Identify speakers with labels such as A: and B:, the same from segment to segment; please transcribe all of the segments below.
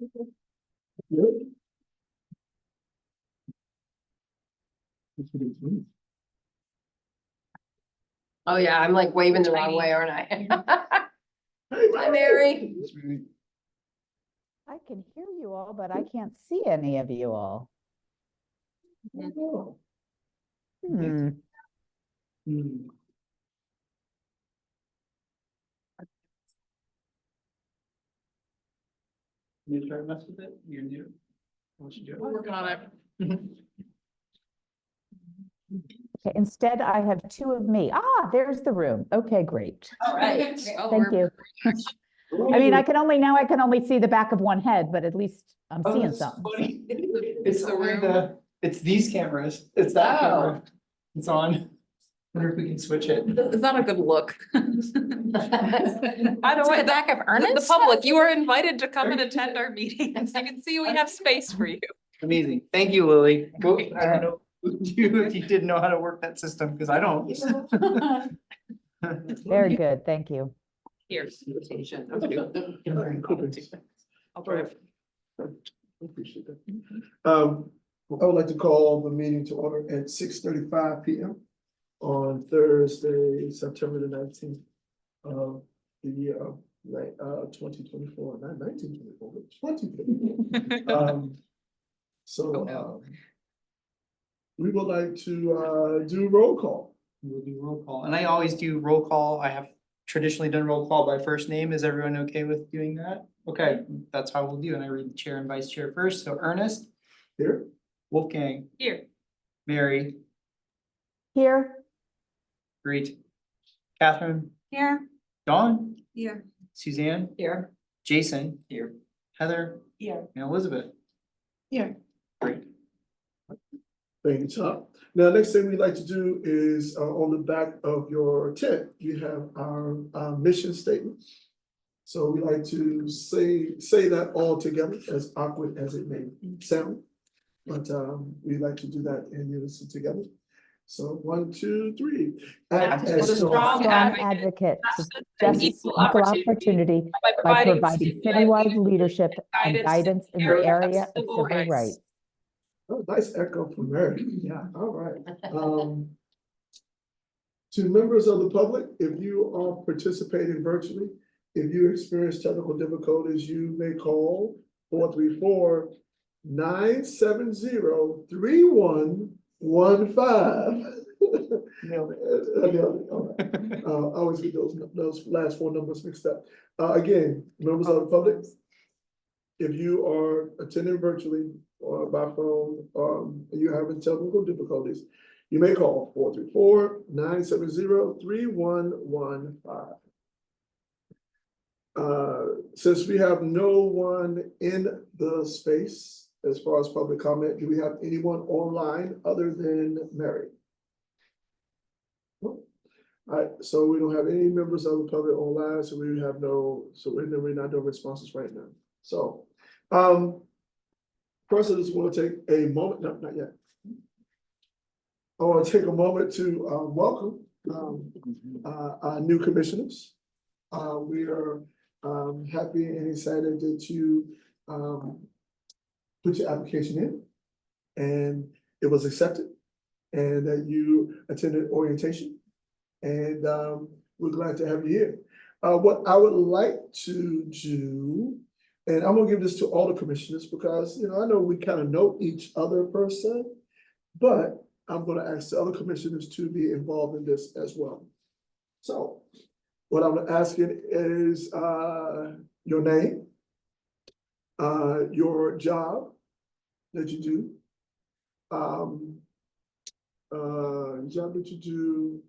A: Good.
B: Oh, yeah, I'm like waving the wrong way, aren't I? Hi, Mary.
C: I can hear you all, but I can't see any of you all.
A: Oh.
C: Hmm.
A: Hmm. You try to mess with it? You're new. What you do?
B: We're working on it.
C: Okay, instead, I have two of me. Ah, there's the room. Okay, great.
B: All right.
C: Thank you. I mean, I can only see the back of one head, but at least I'm
A: Oh,
C: seeing
A: that's
C: something.
A: funny. It's
B: The
A: only
B: room?
A: it's these cameras. It's that
B: Oh.
A: camera. It's on. Wonder if we can switch it.
D: It's not a good look. By the way,
B: the back of
D: the
B: Ernest.
D: public, you are invited to come and attend our meetings. You can see we have space for you.
A: Amazing. Thank you, Lily. Well, I
C: All right.
A: don't know if you didn't know how to work that system, because I don't.
C: Very good, thank you.
D: Here's.
E: I'll drive. Appreciate that. I would like to call the meeting to order at 6:35 p.m. on Thursday, September the 19th of the year of 2024, not 1924, but 2024. So we would like to do roll call.
A: We'll do roll call, and I always do roll call. I have traditionally done roll call by first name. Is everyone okay with doing that? Okay, that's how we'll do, and I read the chair and vice chair first. So Ernest,
E: Here,
A: Wolfgang,
D: Here.
A: Mary,
C: Here,
A: great. Catherine,
D: Here.
A: Dawn,
D: Here.
A: Suzanne,
B: Here.
A: Jason, here, Heather,
D: Here.
A: and Elizabeth.
D: Here.
A: Great.
E: thank you, Tom. Now, next thing we'd like to do is on the back of your tent, you have our mission statement. So we like to say that all together, as awkward as it may sound. But we like to do that in unison together. So 1, 2, 3. Act
D: Act
E: as
D: as a
C: strong advocate of justice, equal opportunity by providing citywide leadership and guidance in the area of civil rights.
E: Oh, nice echo from Mary. Yeah, all right. To members of the public, if you are participating virtually, if you experience technical difficulties, you may call 434-970-3115.
A: Nailed it.
E: All right. I always get those last four numbers mixed up. Again, members of the public, if you are attending virtually or by phone, and you're having technical difficulties, you may call 434-970-3115. Since we have no one in the space as far as public comment, do we have anyone online other than Mary? Nope. All right, so we don't have any members of the public online, so we have we're not doing responses right now. So, first I just want to take a moment, no, not yet. I want to take a moment to welcome our new commissioners. We are happy and excited that you put your application in and it was accepted and that you attended orientation. And we're glad to have you here. What I would like to do, and I'm gonna give this to all the commissioners because, you know, I know we kind of know each other per se, but I'm gonna ask the other commissioners to be involved in this as well. So what I'm asking is your name, your job that you do, job that you do,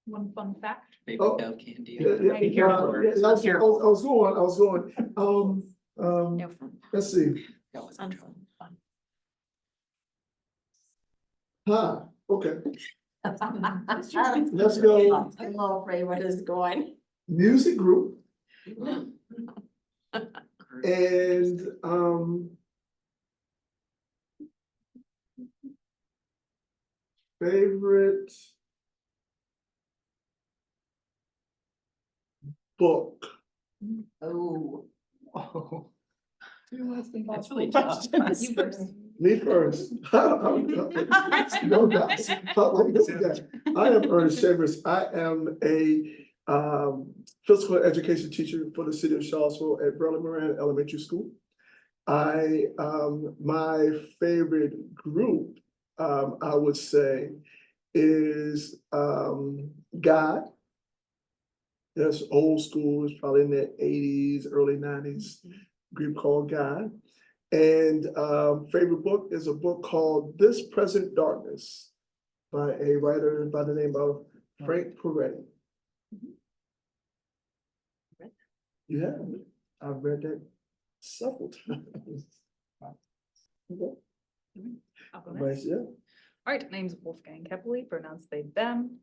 D: One fun fact.
A: Baby
E: Oh,
A: Dove Candy.
E: yeah, yeah,
A: Be careful.
E: yeah, I was going.
D: No fun.
E: Let's see.
D: That was fun.
E: Okay,
B: Let's
E: let's go.
B: I'm a little afraid where this is going.
E: Music group and favorite book?
B: Oh.
A: Oh.
D: That's really tough.
B: You first.
E: Me first. No doubt. I am Ernest Chambers. I am a physical education teacher for the city of Charlottesville at Berlin Moran Elementary School. My favorite group, I would say, is God. That's old school, it's probably in the 80s, early 90s, group called God. And favorite book is a book called This Present Darkness by a writer by the name of Frank Peretti. You have? I've read that several times.
D: I'll go
E: Right,
D: next.
E: yeah.
D: All right, name's Wolfgang Kepley, pronounced they, them.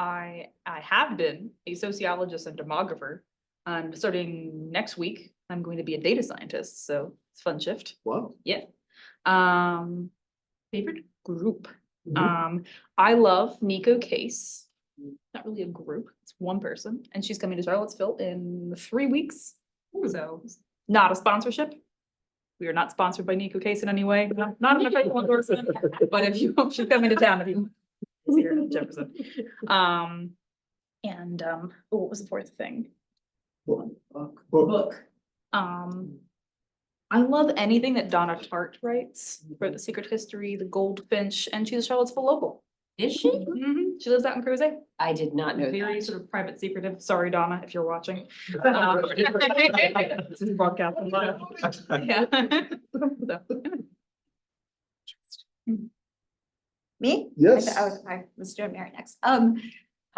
D: I have been a sociologist and demographer. And starting next week, I'm going to be a data scientist, so it's a fun shift.
E: Wow.
D: Yeah. Favorite group.
E: Mhm.
D: I love Nico Case. Not really a group, it's one person, and she's coming to Charlottesville in 3 weeks. So not a sponsorship. We are not sponsored by Nico Case in any way, not an official endorsement, but if you, she's coming to town, if you see her in Jefferson. What was the fourth thing?
E: Book.
D: I love anything that Donna Tartt writes for The Secret History, The Goldfinch, and she's a Charlottesville local.
B: Is she?
D: Mhm. She lives out in Crozet.
B: I did not know
D: Very
B: that.
D: sort of private secretive. Sorry, Donna, if you're watching. This is broadcast live. Yeah.
F: Me?
E: Yes.
F: I was doing Mary next.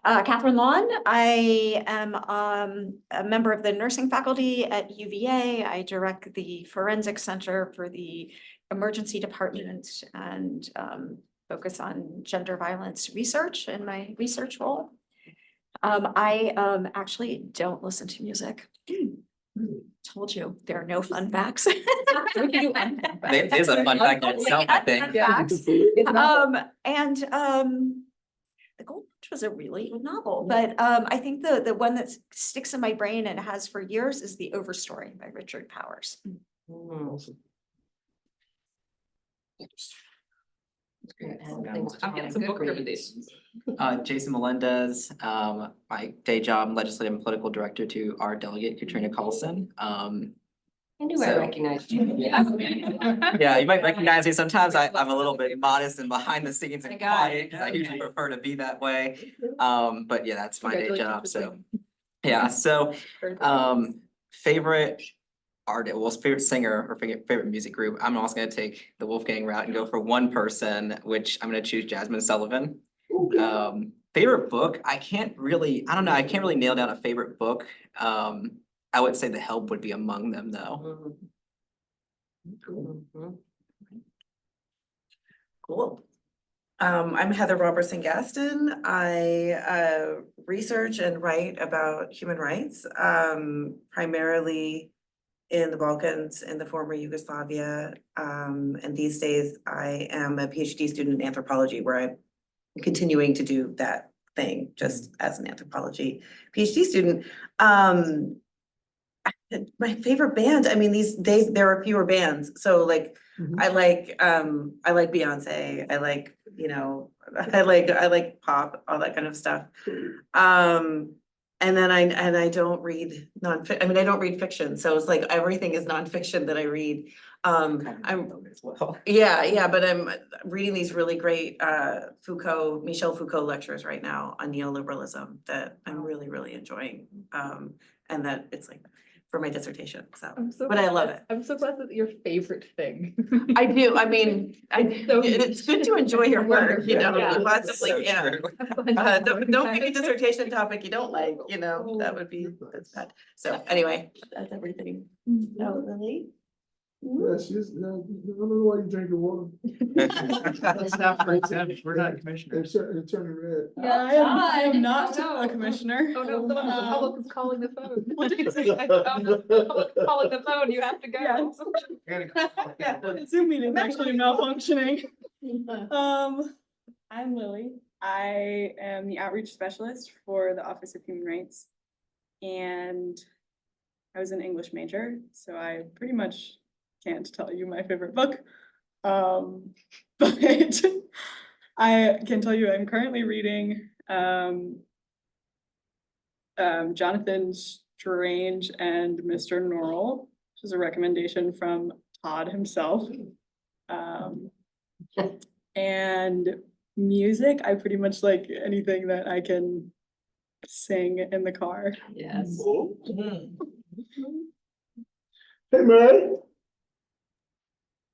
F: Catherine Lawn, I am a member of the nursing faculty at UVA. I direct the forensic center for the emergency department and focus on gender violence research in my research role. I actually don't listen to music. Told you, there are no fun facts.
G: It is a fun fact in itself, I think.
F: Facts. The Goldfinch was a really good novel, but I think the one that sticks in my brain and has for years is The Overstory by Richard Powers.
E: Awesome.
D: I'm getting some book recommendations.
G: Jason Melendez, my day job, legislative and political director to our delegate Katrina Carlson.
B: I knew I
G: So-
B: recognized you.
G: Yeah, you might recognize me. Sometimes I'm a little bit modest and behind the scenes
B: I
G: and
B: got
G: quiet,
B: it.
G: because I usually prefer to be that way. But yeah, that's my day job,
D: Congratulations,
G: so,
D: Katrina.
G: yeah, so, favorite artist, well, favorite singer or favorite music group, I'm also gonna take the Wolfgang route and go for one person, which I'm gonna choose Jasmine Sullivan. Favorite book, I can't really nail down a favorite book. I would say The Help would be among them, though.
B: Mhm.
H: Cool. I'm Heather Robertson Gaston. I research and write about human rights, primarily in the Balkans, in the former Yugoslavia. And these days I am a PhD student in anthropology, where I'm continuing to do that thing just as an anthropology PhD student. My favorite band, I mean, these days there are fewer bands, so like
E: Mhm.
H: I like Beyonce, I like, I like pop, all that kind of stuff. And then I don't read I don't read fiction, so it's like everything is nonfiction that I read.
G: As well.
H: Yeah, but I'm reading these really great Michel Foucault lectures right now on neoliberalism that I'm really, really enjoying. And that it's like for my dissertation, so, but I love it.
D: I'm so glad that your favorite thing.
H: I do, I mean,
D: So
H: it's good to enjoy your work,
D: Yeah.
H: possibly, yeah. Don't pick a dissertation topic you don't like, that's bad. So anyway, that's everything. Oh, really?
E: Yeah, she's, I don't know why you drinking water.
A: That's not for example, we're not commissioners.
E: It turned red.
D: Yeah, I am not a commissioner. Oh, no, the public is calling the phone. What do you say? The public is calling the phone, you have to go.
I: Zoom meeting is actually malfunctioning. I'm Lily. I am the outreach specialist for the Office of Human Rights. and I was an English major, so I pretty much can't tell you my favorite book. But I can tell you I'm currently reading Jonathan Strange and Mr. Norrell, which is a recommendation from Todd himself. And music, I pretty much like anything that I can sing in the car.
B: Yes.
E: Hey, Mary.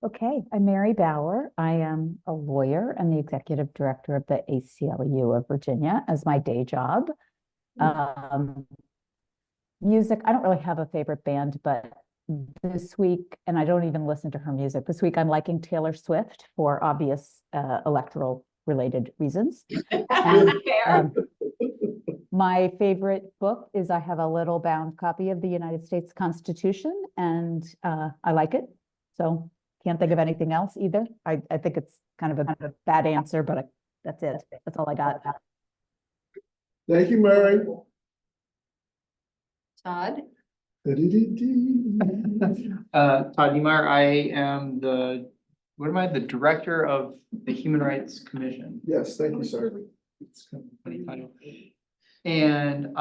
C: Okay, I'm Mary Bauer. I am a lawyer and the executive director of the ACLU of Virginia as my day job. Music, I don't really have a favorite band, but this week, and I don't even listen to her music, this week I'm liking Taylor Swift for obvious electoral related reasons. And, my favorite book is I have a little bound copy of the United States Constitution, and I like it. So can't think of anything else either. I think it's kind of a bad answer, but that's it. That's all I got.
E: Thank you, Mary.
B: Todd?
A: Todd Niemeyer, I am the, what am I, the director of the Human Rights Commission.
E: Yes, thank you, sir.
A: It's kind of a funny title. And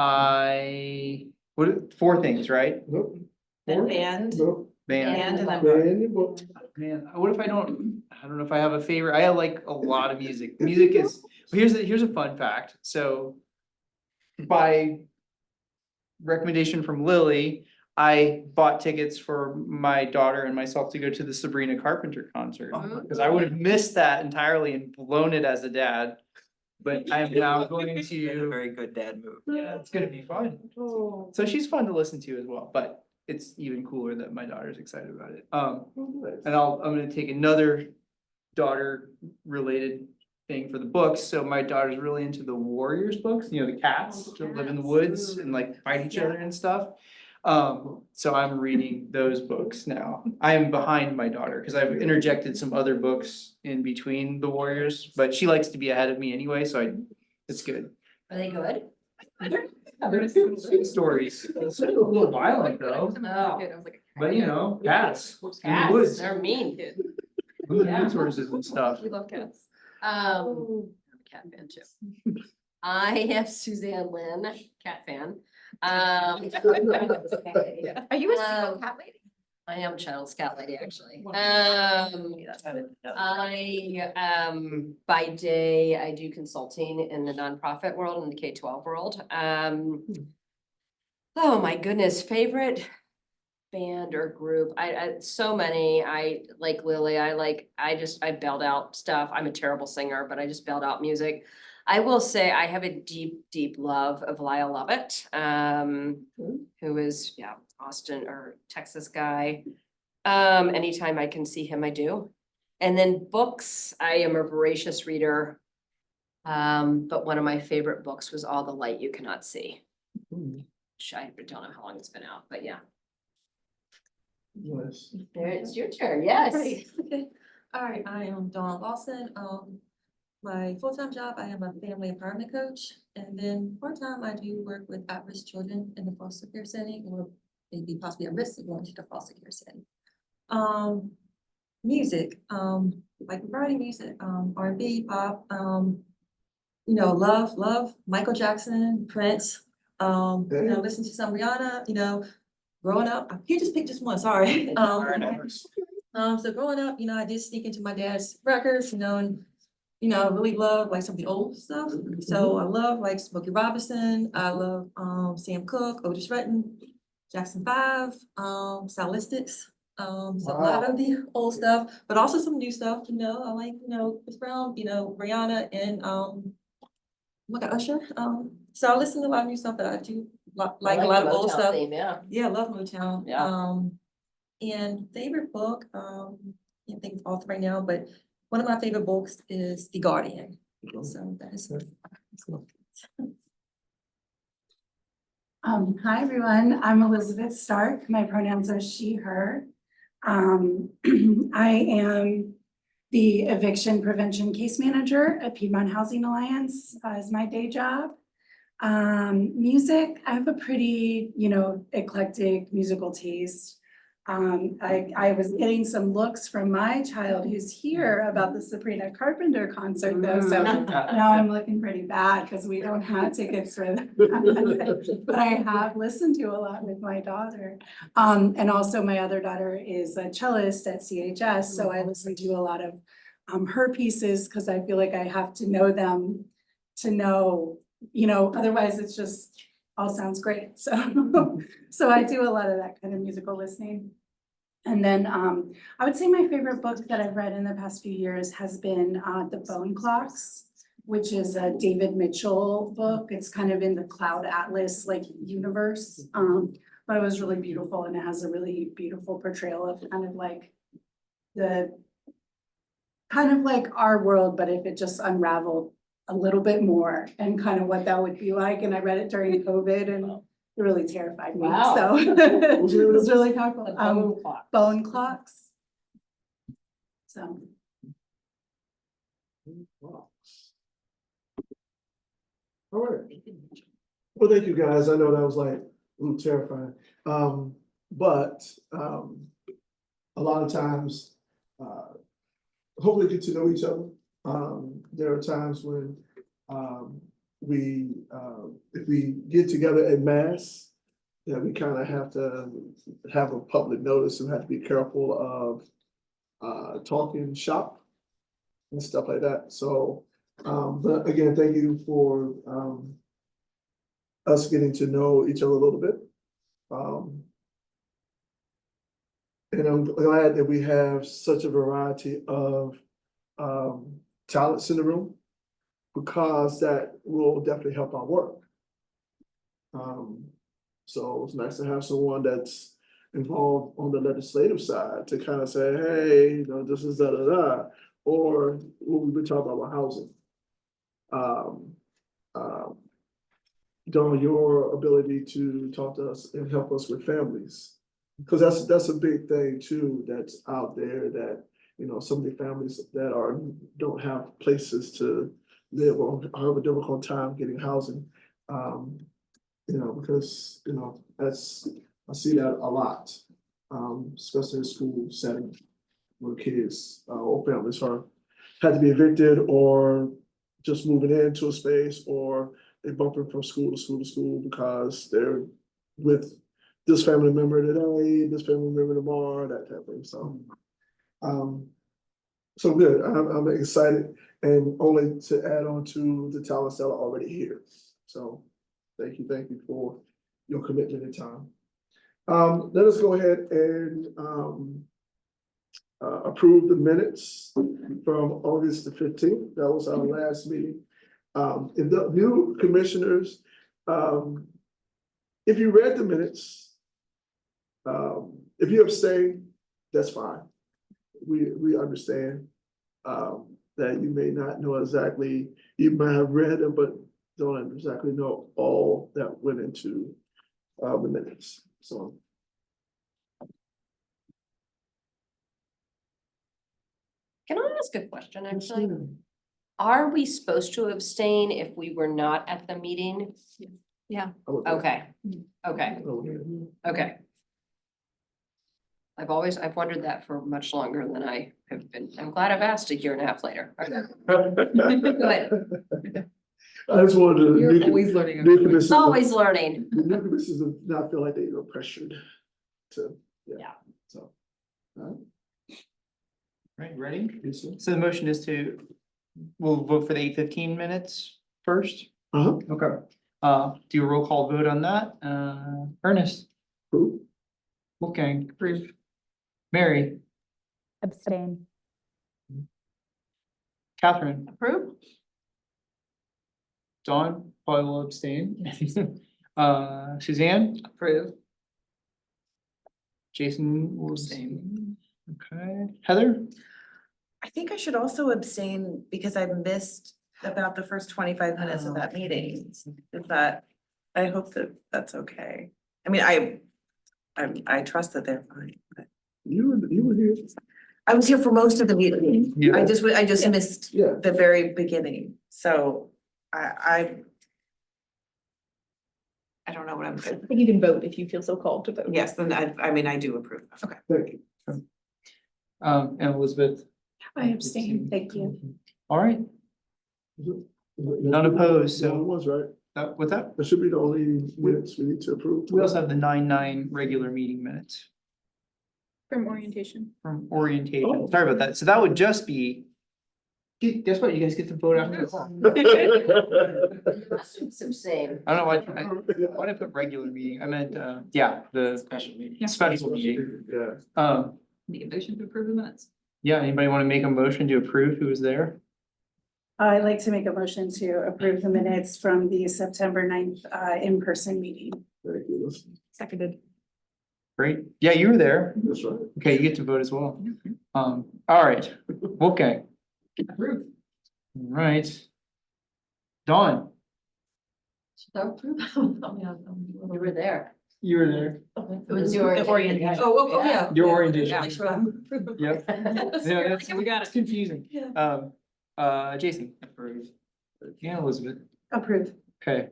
A: four things, right?
E: Nope.
H: And band,
E: Nope.
A: Band.
H: and then
E: Mary, your book.
A: Man, what if I don't know if I have a favorite. I like a lot of music. Music is, here's a fun fact. So by recommendation from Lily, I bought tickets for my daughter and myself to go to the Sabrina Carpenter concert. Because I would have missed that entirely and blown it as a dad. But I am now going
G: That's a
A: to,
G: very good dad move.
A: yeah, it's gonna be fun. So she's fun to listen to as well, but it's even cooler that my daughter's excited about it. And I'm gonna take another daughter related thing for the books. So my daughter's really into the Warriors books, you know, the cats that live in the woods and like fight each other and stuff. So I'm reading those books now. I am behind my daughter because I've interjected some other books in between the Warriors, but she likes to be ahead of me anyway, so it's good.
B: Are they good?
A: They're good stories. It's a little violent though,
B: Oh,
A: but you know, cats in the
B: cats,
A: woods,
B: they're mean.
A: resources and stuff.
D: We love cats.
B: I'm a cat fan too. I am Suzanne Lynn, cat fan.
F: Are you a single cat lady?
B: I am a child's cat lady, actually. By day, I do consulting in the nonprofit world, in the K-12 world. Oh my goodness, favorite band or group? I so many. I like Lily. I bailed out stuff. I'm a terrible singer, but I just bailed out music. I will say I have a deep, deep love of Lyle Lovett, who is, Austin or Texas guy. Anytime I can see him, I do. And then books, I am a voracious reader. But one of my favorite books was All the Light You Cannot See. Which I don't know how long it's been out, but yeah.
E: Nice.
B: There, it's your turn, yes.
J: Great. Okay. All right, I am Dawn Lawson. My full-time job, I am a family empowerment coach, and then part-time, I do work with at-risk children in the foster care setting, or maybe possibly at risk of going to the foster care setting. Music, like writing music, R&B, pop, love Michael Jackson, Prince, listen to some Rihanna, growing up, I can't just pick just one, sorry. So growing up, I did sneak into my dad's records, and I really love like some of the old stuff. So I love like Smokey Robinson. I love Sam Cooke, Otis Redding, Jackson 5, Stylistics. So a lot of the old stuff, but also some new stuff. I like Chris Brown, Rihanna, and Usher. So I listen to a lot of new stuff that I do like a lot of old stuff.
B: Yeah.
J: Yeah, I love Motown.
B: Yeah.
J: And favorite book, can't think of all right now, but one of my favorite books is The Guardian. So that is.
K: Hi, everyone. I'm Elizabeth Stark. My pronouns are she, her. I am the eviction prevention case manager at Piedmont Housing Alliance as my day job. Music, I have a pretty, eclectic musical taste. I was getting some looks from my child who's here about the Sabrina Carpenter concert though, so now I'm looking pretty bad because we don't have tickets for that. But I have listened to a lot with my daughter. And also my other daughter is a cellist at CHS, so I listen to a lot of her pieces because I feel like I have to know them to know, otherwise it's just all sounds great. So so I do a lot of that kind of musical listening. And then I would say my favorite book that I've read in the past few years has been The Bone Clocks, which is a David Mitchell book. It's kind of in the Cloud Atlas universe. But it was really beautiful and it has a really beautiful portrayal of kind of like our world, but if it just unraveled a little bit more and kind of what that would be like. And I read it during COVID and it really terrified me.
B: Wow.
K: So it was really powerful.
B: Bone Clocks.
K: Bone Clocks. So.
E: Wow. All right. Well, thank you guys. I know that was like a little terrifying. But a lot of times, hopefully get to know each other. There are times when if we get together en masse, we kind of have to have a public notice and have to be careful of talking shop and stuff like that. So, but again, thank you for us getting to know each other a little bit. And I'm glad that we have such a variety of talents in the room, because that will definitely help our work. So it's nice to have someone that's involved on the legislative side to kind of say, hey, this is da da da, or what we've been talking about housing. Don, your ability to talk to us and help us with families, because that's a big thing too that's out there, that some of the families that don't have places to live or have a difficult time getting housing. Because I see that a lot, especially in school setting, where kids or families had to be evicted or just moving into a space, or they bumping from school to school to school because they're with this family member today, this family member tomorrow, that type of thing. So good. I'm excited, and only to add on to the talents that are already here. So thank you for your commitment and time. Let us go ahead and approve the minutes from August the 15th. That was our last meeting. And the new commissioners, if you read the minutes, if you abstain, that's fine. We understand that you may not know exactly, you might have read them, but don't exactly know all that went into the minutes. So.
B: Can I ask a question, actually? Are we supposed to abstain if we were not at the meeting? Okay, okay, okay. I've wondered that for much longer than I have been. I'm glad I've asked a year and a half later. Go ahead.
E: I just wanted to.
I: You're always learning.
B: It's always learning.
E: The new commissioners do not feel like they are pressured to,
B: Yeah.
E: So.
A: Right, ready?
E: Yes, sir.
A: So the motion is we'll vote for the 8:15 minutes first. Okay. Do a roll call vote on that. Ernest,
E: Who?
A: Wolfgang, approve. Mary,
C: Abstain.
A: Catherine,
B: Approve?
A: Dawn, probably will abstain. Suzanne,
B: Approve.
A: Jason will abstain. Okay, Heather?
H: I think I should also abstain because I missed about the first 25 minutes of that meeting. I hope that that's okay. I mean, I trust that they're fine, but
E: You were here.
H: I was here for most of the meeting.
A: Yeah.
H: I just missed
E: Yeah.
H: the very beginning. So I I don't know what I'm
D: I
H: saying.
D: think you can vote if you feel so called to vote.
H: Yes, then I mean, I do approve. Okay.
E: Thank you.
A: And Elizabeth?
K: I abstain, thank you.
A: All right, None opposed, so-
E: The only ones, right?
A: what's that?
E: That should be the only minutes we need to approve.
A: We also have the 9/9 regular meeting minutes
I: From orientation.
A: from orientation.
E: Oh.
A: Sorry about that. So that would just be. Guess what? You guys get to vote after the call.
B: It's the same.
A: I don't know why did I put regular meeting? I meant, yeah, the
G: Special meeting.
A: special meeting.
E: Yeah.
D: Need a motion to approve the minutes.
A: Yeah, anybody want to make a motion to approve who was there?
K: I'd like to make a motion to approve the minutes from the September 9th in-person meeting.
E: Thank you.
D: Seconded.
A: Great. Yeah, you were there.
E: That's right.
A: Okay, you get to vote as well. All right, okay.
D: Approve.
A: All right. Dawn,
J: Should I approve?
B: You were there.
A: you were there.
B: It was your
D: orientation.
J: Oh, yeah.
A: Your
J: yeah.
A: orientation.
J: Make sure I'm approved.
A: Yep. Yeah, that's, we got it. It's confusing.
J: Yeah.
A: Jason. Approve. Yeah, Elizabeth.
K: Approve.
A: Okay.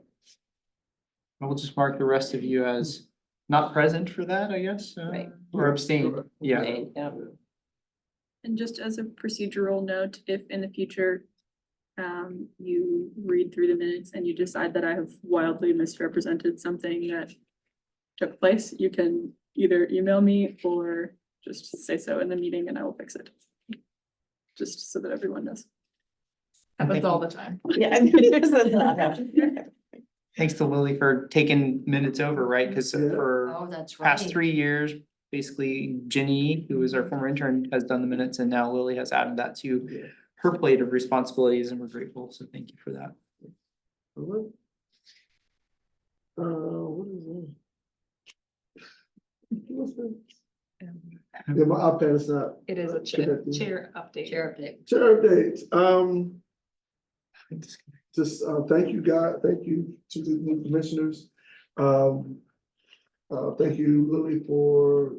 A: And we'll just mark the rest of you as not present for that, I guess,
B: Right.
A: or abstain. Yeah.
B: Yeah.
I: And just as a procedural note, if in the future you read through the minutes and you decide that I have wildly misrepresented something that took place, you can either email me or just say so in the meeting and I will fix it. Just so that everyone knows.
D: Happens all the time.
H: Yeah.
A: Thanks to Lily for taking minutes over, right? Because
E: Yeah.
A: for
B: Oh, that's right.
A: past 3 years, basically Ginny, who was our former intern, has done the minutes and now Lily has added that to her plate of responsibilities and we're grateful. So thank you for that.
E: Alright. What is that? What's that? Yeah, my iPad is not.
D: It is a
E: connected.
D: chair update.
B: Chair update.
E: Chair update, just, thank you, thank you to the new commissioners. Thank you, Lily, for,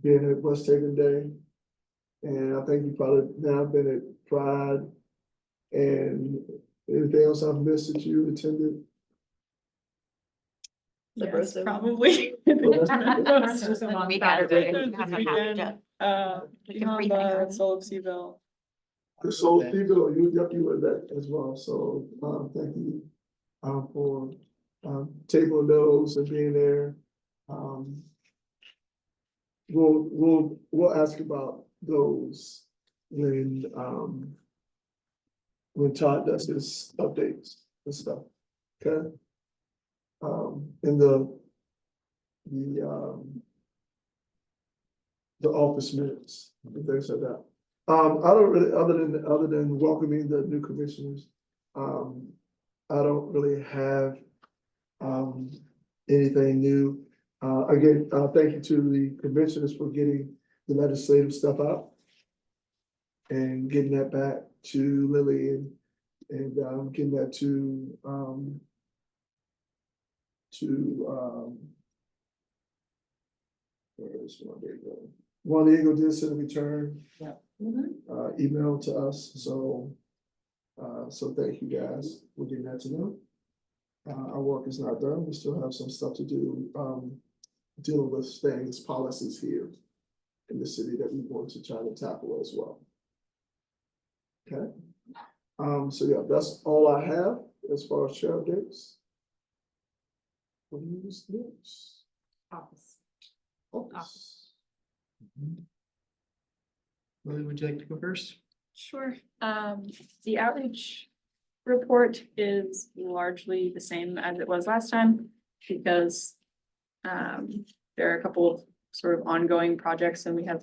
E: being at West Haven Day. And I think you probably now been at Pride. And anything else I've missed that you attended?
I: Yes, probably.
F: We got it.
I: This weekend,
F: We can breathe in.
I: Soul of Seville.
E: The Soul People, you were that as well, so, thank you, for, tabling those and being there. We'll ask about those when Todd does his updates and stuff, okay? In the office minutes, and things like that. I don't really, other than welcoming the new commissioners, I don't really have anything new. Again, thank you to the commissioners for getting the legislative stuff out and getting that back to Lily and getting that to where is Juan Diego? Juan Diego did send a return. Email to us, so thank you guys for getting that to them. Our work is not done, we still have some stuff to do, dealing with things, policies here in the city that we want to try to tackle as well. Okay, so yeah, that's all I have as far as chair updates. What is next?
D: Office.
E: Office.
A: Lily, would you like to go first?
I: Sure. The outreach report is largely the same as it was last time because there are a couple of sort of ongoing projects and we have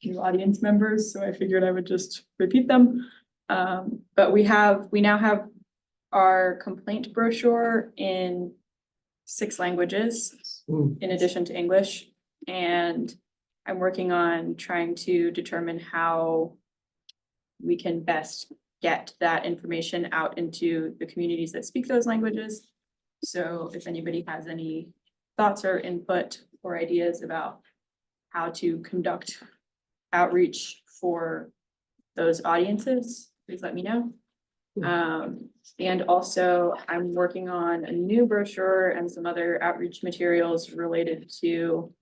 I: new audience members, so I figured I would just repeat them. But we now have our complaint brochure in 6 languages in addition to English. And I'm working on trying to determine how we can best get that information out into the communities that speak those languages. So if anybody has any thoughts or input or ideas about how to conduct outreach for those audiences, please let me know. And also I'm working on a new brochure and some other outreach materials related to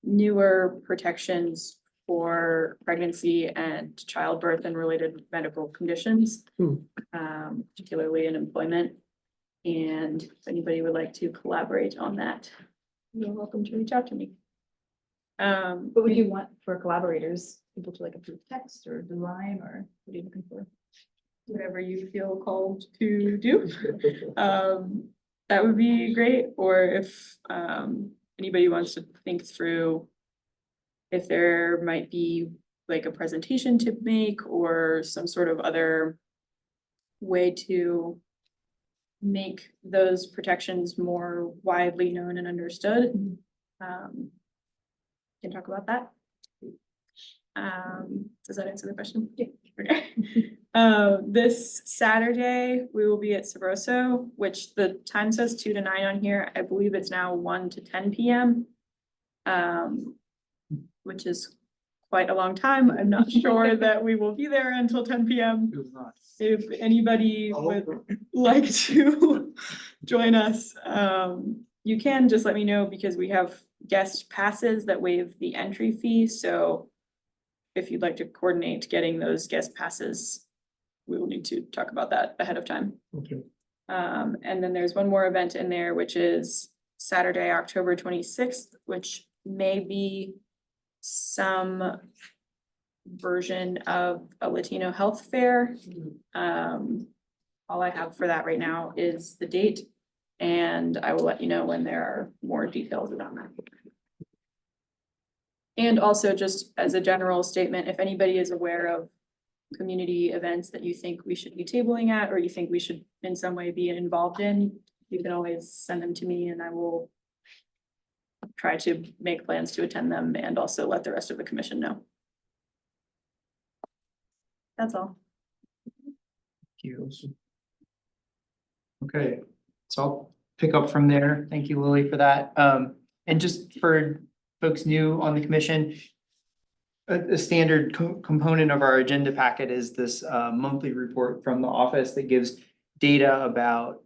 I: newer protections for pregnancy and childbirth and related medical conditions, particularly in employment. And if anybody would like to collaborate on that, you're welcome to reach out to me.
D: What would you want for collaborators? People to like approve text or design, or what are you looking for?
I: Whatever you feel called to do. That would be great, or if anybody wants to think through if there might be like a presentation to make or some sort of other way to make those protections more widely known and understood. Can talk about that. Does that answer the question? Yeah. Okay. This Saturday, we will be at Sabroso, which the time says 2 to 9 on here. I believe it's now 1 to 10 p.m. Which is quite a long time. I'm not sure that we will be there until 10 p.m. If anybody would like to join us, you can just let me know, because we have guest passes that waive the entry fee. So if you'd like to coordinate getting those guest passes, we will need to talk about that ahead of time.
E: Okay.
I: And then there's one more event in there, which is Saturday, October 26th, which may be some version of a Latino health fair. All I have for that right now is the date, and I will let you know when there are more details about that. And also, just as a general statement, if anybody is aware of community events that you think we should be tabling at, or you think we should in some way be involved in, you can always send them to me and I will try to make plans to attend them and also let the rest of the commission know. That's all.
A: Thank you. Okay, so I'll pick up from there. Thank you, Lily, for that. And just for folks new on the commission, a standard component of our agenda packet is this monthly report from the office that gives data about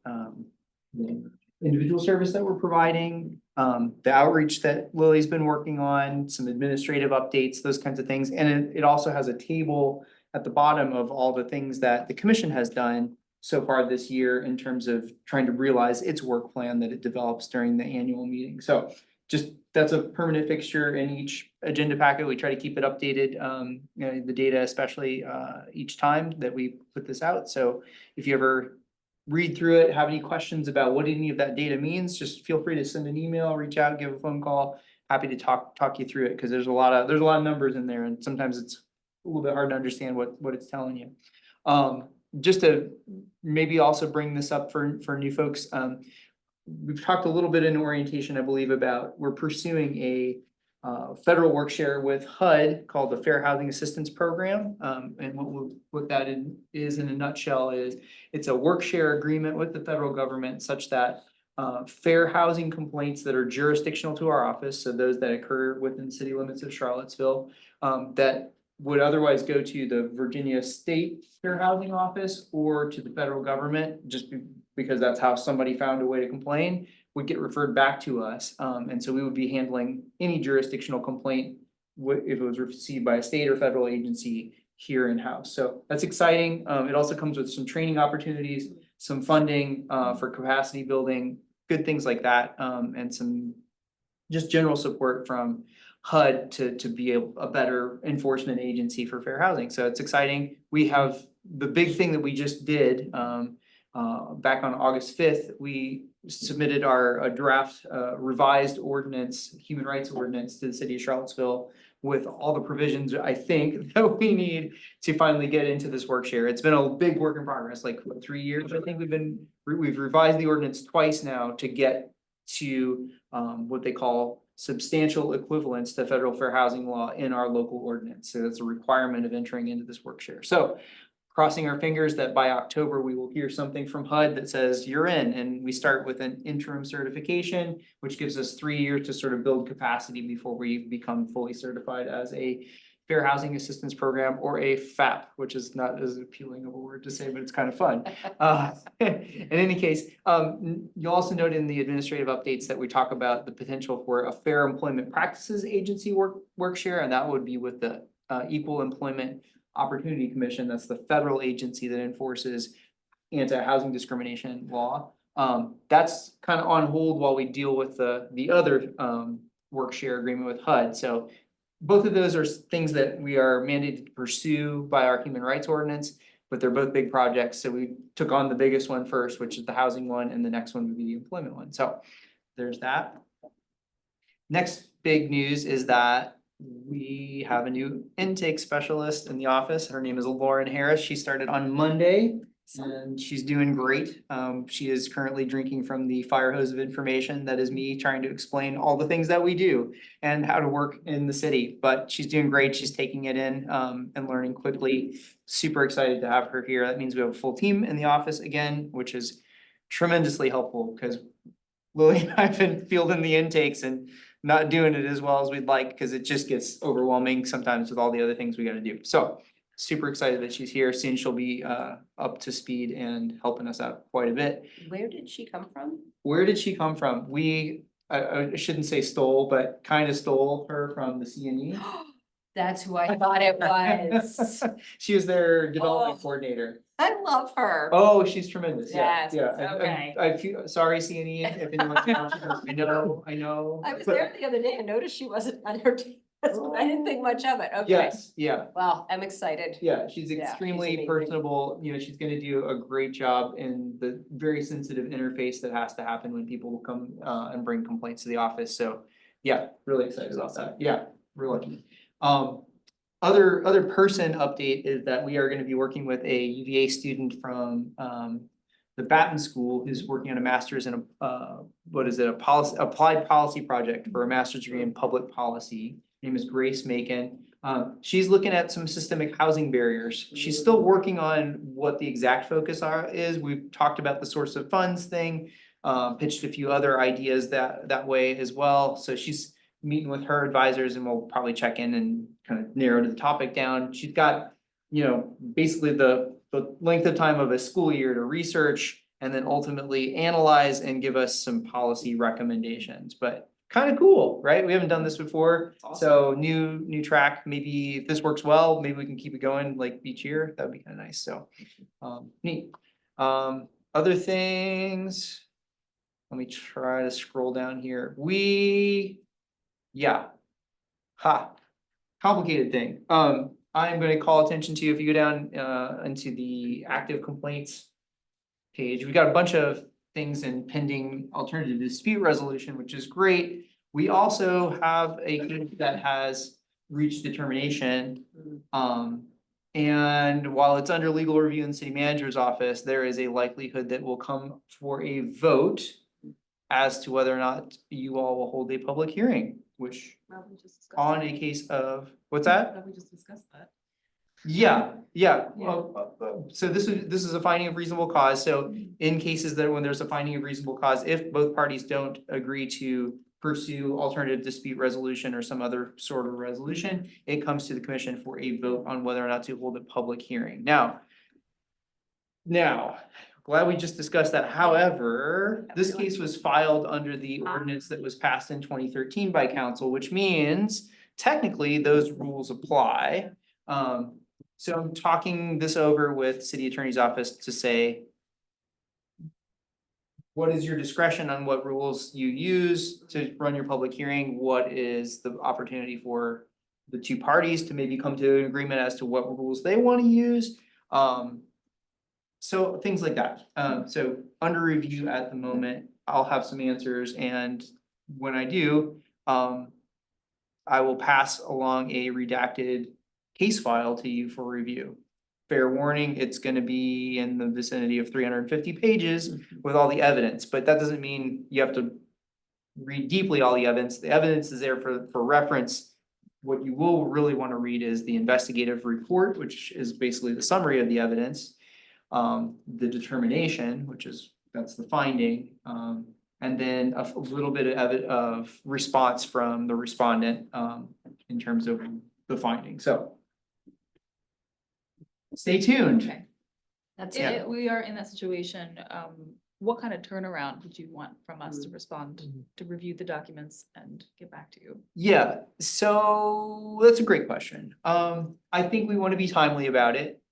A: the individual service that we're providing, the outreach that Lily's been working on, some administrative updates, those kinds of things. And it also has a table at the bottom of all the things that the commission has done so far this year in terms of trying to realize its work plan that it develops during the annual meeting. So just, that's a permanent fixture in each agenda packet. We try to keep it updated, you know, the data, especially each time that we put this out. So if you ever read through it, have any questions about what any of that data means, just feel free to send an email, reach out, give a phone call. Happy to talk you through it, because there's a lot of numbers in there, and sometimes it's a little bit hard to understand what it's telling you. Just to maybe also bring this up for new folks, we've talked a little bit in orientation, I believe, about we're pursuing a federal work share with HUD called the Fair Housing Assistance Program. And what that is in a nutshell is it's a work share agreement with the federal government such that fair housing complaints that are jurisdictional to our office, so those that occur within city limits of Charlottesville, that would otherwise go to the Virginia State Fair Housing Office or to the federal government, just because that's how somebody found a way to complain, would get referred back to us. And so we would be handling any jurisdictional complaint if it was received by a state or federal agency here in-house. So that's exciting. It also comes with some training opportunities, some funding for capacity building, good things like that, and some just general support from HUD to be a better enforcement agency for fair housing. So it's exciting. We have the big thing that we just did back on August 5th, we submitted a draft revised ordinance, human rights ordinance, to the city of Charlottesville with all the provisions, I think, that we need to finally get into this work share. It's been a big work in progress, like 3 years. I think we've revised the ordinance twice now to get to what they call substantial equivalence to federal fair housing law in our local ordinance. So that's a requirement of entering into this work share. So crossing our fingers that by October, we will hear something from HUD that says you're in, and we start with an interim certification, which gives us 3 years to sort of build capacity before we become fully certified as a Fair Housing Assistance Program, or a FAP, which is not as appealing of a word to say, but it's kind of fun. In any case, you'll also note in the administrative updates that we talk about the potential for a Fair Employment Practices Agency work share, and that would be with the Equal Employment Opportunity Commission. That's the federal agency that enforces anti-housing discrimination law. That's kind of on hold while we deal with the other work share agreement with HUD. So both of those are things that we are mandated to pursue by our human rights ordinance, but they're both big projects. So we took on the biggest one first, which is the housing one, and the next one would be the employment one. So there's that. Next big news is that we have a new intake specialist in the office. Her name is Lauren Harris. She started on Monday. And she's doing great. She is currently drinking from the fire hose of information that is me trying to explain all the things that we do and how to work in the city. But she's doing great. She's taking it in and learning quickly. Super excited to have her here. That means we have a full team in the office again, which is tremendously helpful because Lily and I have been fielding the intakes and not doing it as well as we'd like because it just gets overwhelming sometimes with all the other things we got to do. So super excited that she's here. Soon she'll be up to speed and helping us out quite a bit.
B: Where did she come from?
A: Where did she come from? I shouldn't say stole, but kind of stole her from the CNE.
B: That's who I thought it was.
A: She was their development
B: Oh.
A: coordinator.
B: I love her.
A: Oh, she's tremendous. Yeah,
B: Yes,
A: yeah. And
B: okay.
A: I feel, sorry, CNE, if anyone's watching her. I know.
B: I was
A: but-
B: there the other day and noticed she wasn't on her team. I didn't think much of it. Okay.
A: Yes, yeah.
B: Well, I'm excited.
A: Yeah, she's
B: Yeah, she's
A: extremely
B: amazing.
A: personable, you know, she's gonna do a great job in the very sensitive interface that has to happen when people will come and bring complaints to the office, so. Yeah, really excited about that, yeah, we're lucky. Other person update is that we are gonna be working with a UVA student from the Batten School who's working on a master's in applied policy project for a master's degree in public policy. Her name is Grace Macon. She's looking at some systemic housing barriers. She's still working on what the exact focus is. We've talked about the source of funds thing, pitched a few other ideas that way as well. So she's meeting with her advisors and we'll probably check in and kind of narrow the topic down. She's got, you know, basically the length of time of a school year to research and then ultimately analyze and give us some policy recommendations, but kind of cool, right? We haven't done this before. So new track, maybe if this works well, maybe we can keep it going like each year. That would be kind of nice. So neat. Other things. Let me try to scroll down here. Complicated thing. I'm gonna call attention to, if you go down into the active complaints page, we got a bunch of things in pending alternative dispute resolution, which is great. We also have a case that has reached determination. And while it's under legal review in the city manager's office, there is a likelihood that will come for a vote as to whether or not you all will hold a public hearing, which on a case of, what's that?
I: We just discussed that.
A: Yeah. Well, so this is a finding of reasonable cause. So in cases that when there's a finding of reasonable cause, if both parties don't agree to pursue alternative dispute resolution or some other sort of resolution, it comes to the commission for a vote on whether or not to hold a public hearing. Now, glad we just discussed that. However, this case was filed under the ordinance that was passed in 2013 by council, which means technically those rules apply. So I'm talking this over with city attorney's office to say, what is your discretion on what rules you use to run your public hearing? What is the opportunity for the two parties to maybe come to an agreement as to what rules they want to use? So things like that. So under review at the moment, I'll have some answers, and when I do, I will pass along a redacted case file to you for review. Fair warning, it's gonna be in the vicinity of 350 pages with all the evidence, but that doesn't mean you have to read deeply all the evidence. The evidence is there for reference. What you will really want to read is the investigative report, which is basically the summary of the evidence. The determination, that's the finding, and then a little bit of response from the respondent, in terms of the finding, so. Stay tuned.
D: Okay.
B: That's
A: Yeah.
B: it.
D: We are in that situation, what kind of turnaround would you want from us to respond, to review the documents and get back to you?
A: Yeah, so that's a great question. I think we want to be timely about it.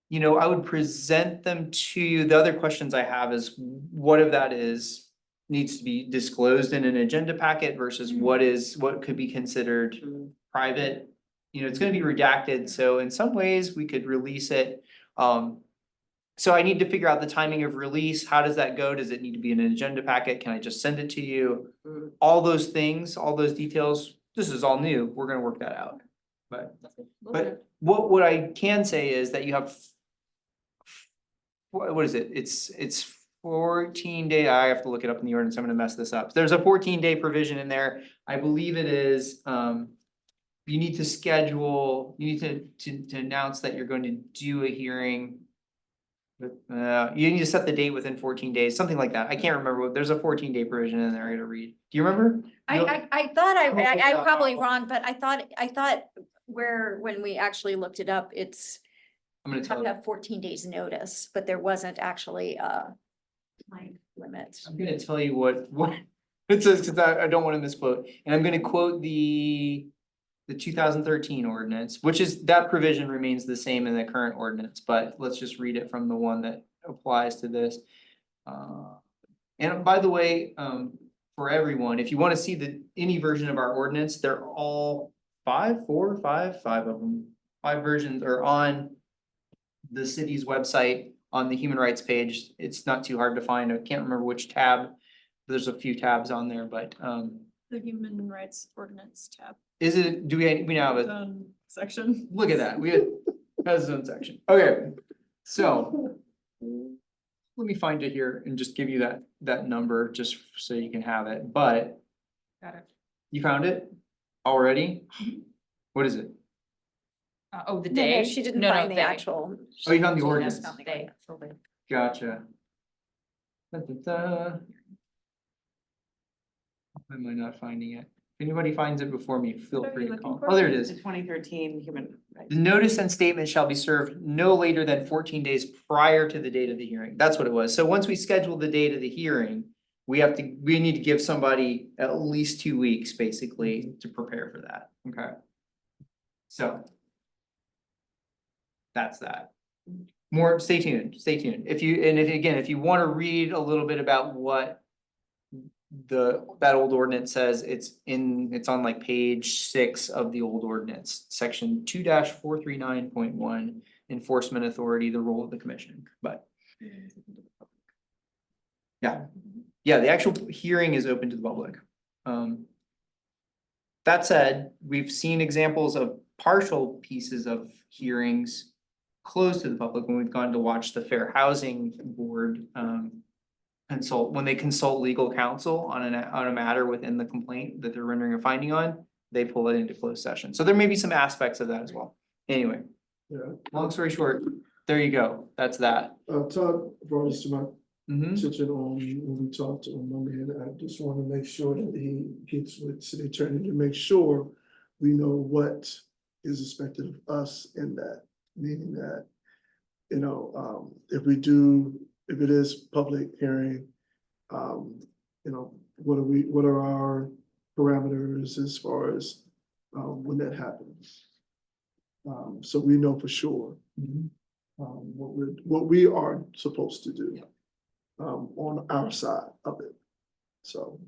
A: You know, I would present them to you. The other questions I have is what of that is needs to be disclosed in an agenda packet versus what could be considered private. You know, it's gonna be redacted, so in some ways we could release it. So I need to figure out the timing of release. How does that go? Does it need to be in an agenda packet? Can I just send it to you? All those things, all those details, this is all new. We're gonna work that out. But what I can say is that you have what is it? It's 14 day, I have to look it up in the ordinance. I'm gonna mess this up. There's a 14-day provision in there. I believe it is, you need to schedule, you need to announce that you're going to do a hearing. You need to set the date within 14 days, something like that. I can't remember what, there's a 14-day provision in there I gotta read. Do you remember?
F: I thought
A: Oh,
F: I'm
A: yeah.
F: probably wrong, but I thought when we actually looked it up, it's
A: I'm gonna
F: have
A: tell
F: to
A: you.
F: have 14 days notice, but there wasn't actually a time limit.
A: I'm gonna tell you what it says, cause I don't wanna misquote, and I'm gonna quote the 2013 ordinance, which is, that provision remains the same in the current ordinance, but let's just read it from the one that applies to this. And by the way, for everyone, if you wanna see any version of our ordinance, they're all five of them. 5 versions are on the city's website on the human rights page. It's not too hard to find. I can't remember which tab. There's a few tabs on there, but
I: The Human Rights Ordinance tab.
A: is it, do we now have a,
I: Section.
A: look at that, we had, has its own section. Okay, so. Let me find it here and just give you that number just so you can have it, but
D: Got it.
A: you found it already? What is it?
D: Oh, the
F: No,
D: day?
F: no, she didn't
D: No, no,
F: find the
D: day.
F: actual.
A: Oh, you found the
F: she
A: ordinance.
F: just found the
D: Day.
A: Gotcha. Da, da, da. Why am I not finding it? If anybody finds it before me, feel
I: What are
A: free
I: you
A: to
I: looking
A: call.
I: for?
A: Oh, there it is.
H: The 2013 human rights.
A: The notice and statement shall be served no later than 14 days prior to the date of the hearing. That's what it was. So once we schedule the date of the hearing, we need to give somebody at least 2 weeks basically to prepare for that. Okay. So. That's that. More, stay tuned. If you want to read a little bit about what that old ordinance says, it's on like page 6 of the old ordinance, section 2-439.1, enforcement authority, the role of the commission, but. Yeah, the actual hearing is open to the public. That said, we've seen examples of partial pieces of hearings closed to the public when we've gone to watch the Fair Housing Board when they consult legal counsel on a matter within the complaint that they're rendering a finding on, they pull it into closed session. So there may be some aspects of that as well. Anyway,
E: Yeah,
A: long story short, there you go. That's that.
E: Todd brought us to my
A: Mhm.
E: attention on when we talked to him Monday, and I just want to make sure that he gets with city attorney to make sure we know what is expected of us in that, meaning that, you know, if it is public hearing, you know, what are our parameters as far as when that happens? So we know for sure what we are supposed to do on our side of it. So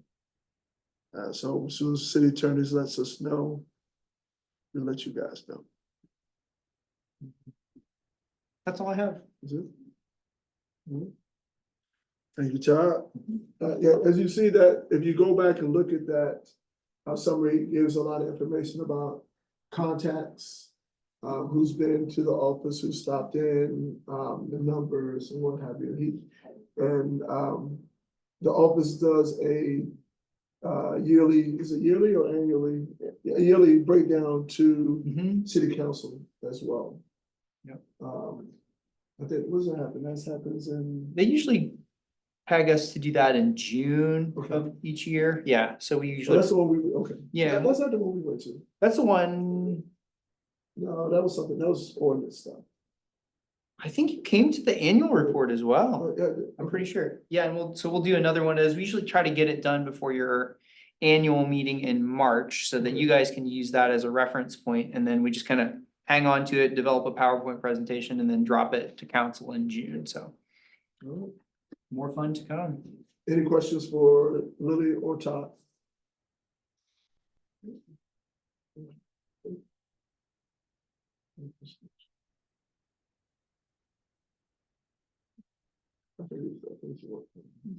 E: so as soon as city attorneys lets us know, we'll let you guys know.
A: That's all I have.
E: Is it? Mhm. Thank you, Todd. Yeah, as you see that, if you go back and look at that, summary, it gives a lot of information about contacts, who's been to the office, who stopped in, the numbers and what have you. The office does a yearly, is it yearly or annually? A yearly breakdown to city council as well.
A: Yep.
E: I think, what does that happen? That happens in.
A: They usually peg us to do that in June
E: Okay.
A: of each year. Yeah, so we
E: So
A: usually,
E: that's the one we, okay.
A: Yeah.
E: That's not the one we went to.
A: that's the one,
E: No, that was something, that was ordinance stuff.
A: I think you came to the annual report as well.
E: Oh, yeah,
A: I'm pretty sure. Yeah, and we'll do another one as we usually try to get it done before your annual meeting in March so that you guys can use that as a reference point, and then we just kind of hang on to it, develop a PowerPoint presentation, and then drop it to council in June, so
E: Alright.
A: more fun to come.
E: Any questions for Lily or Todd?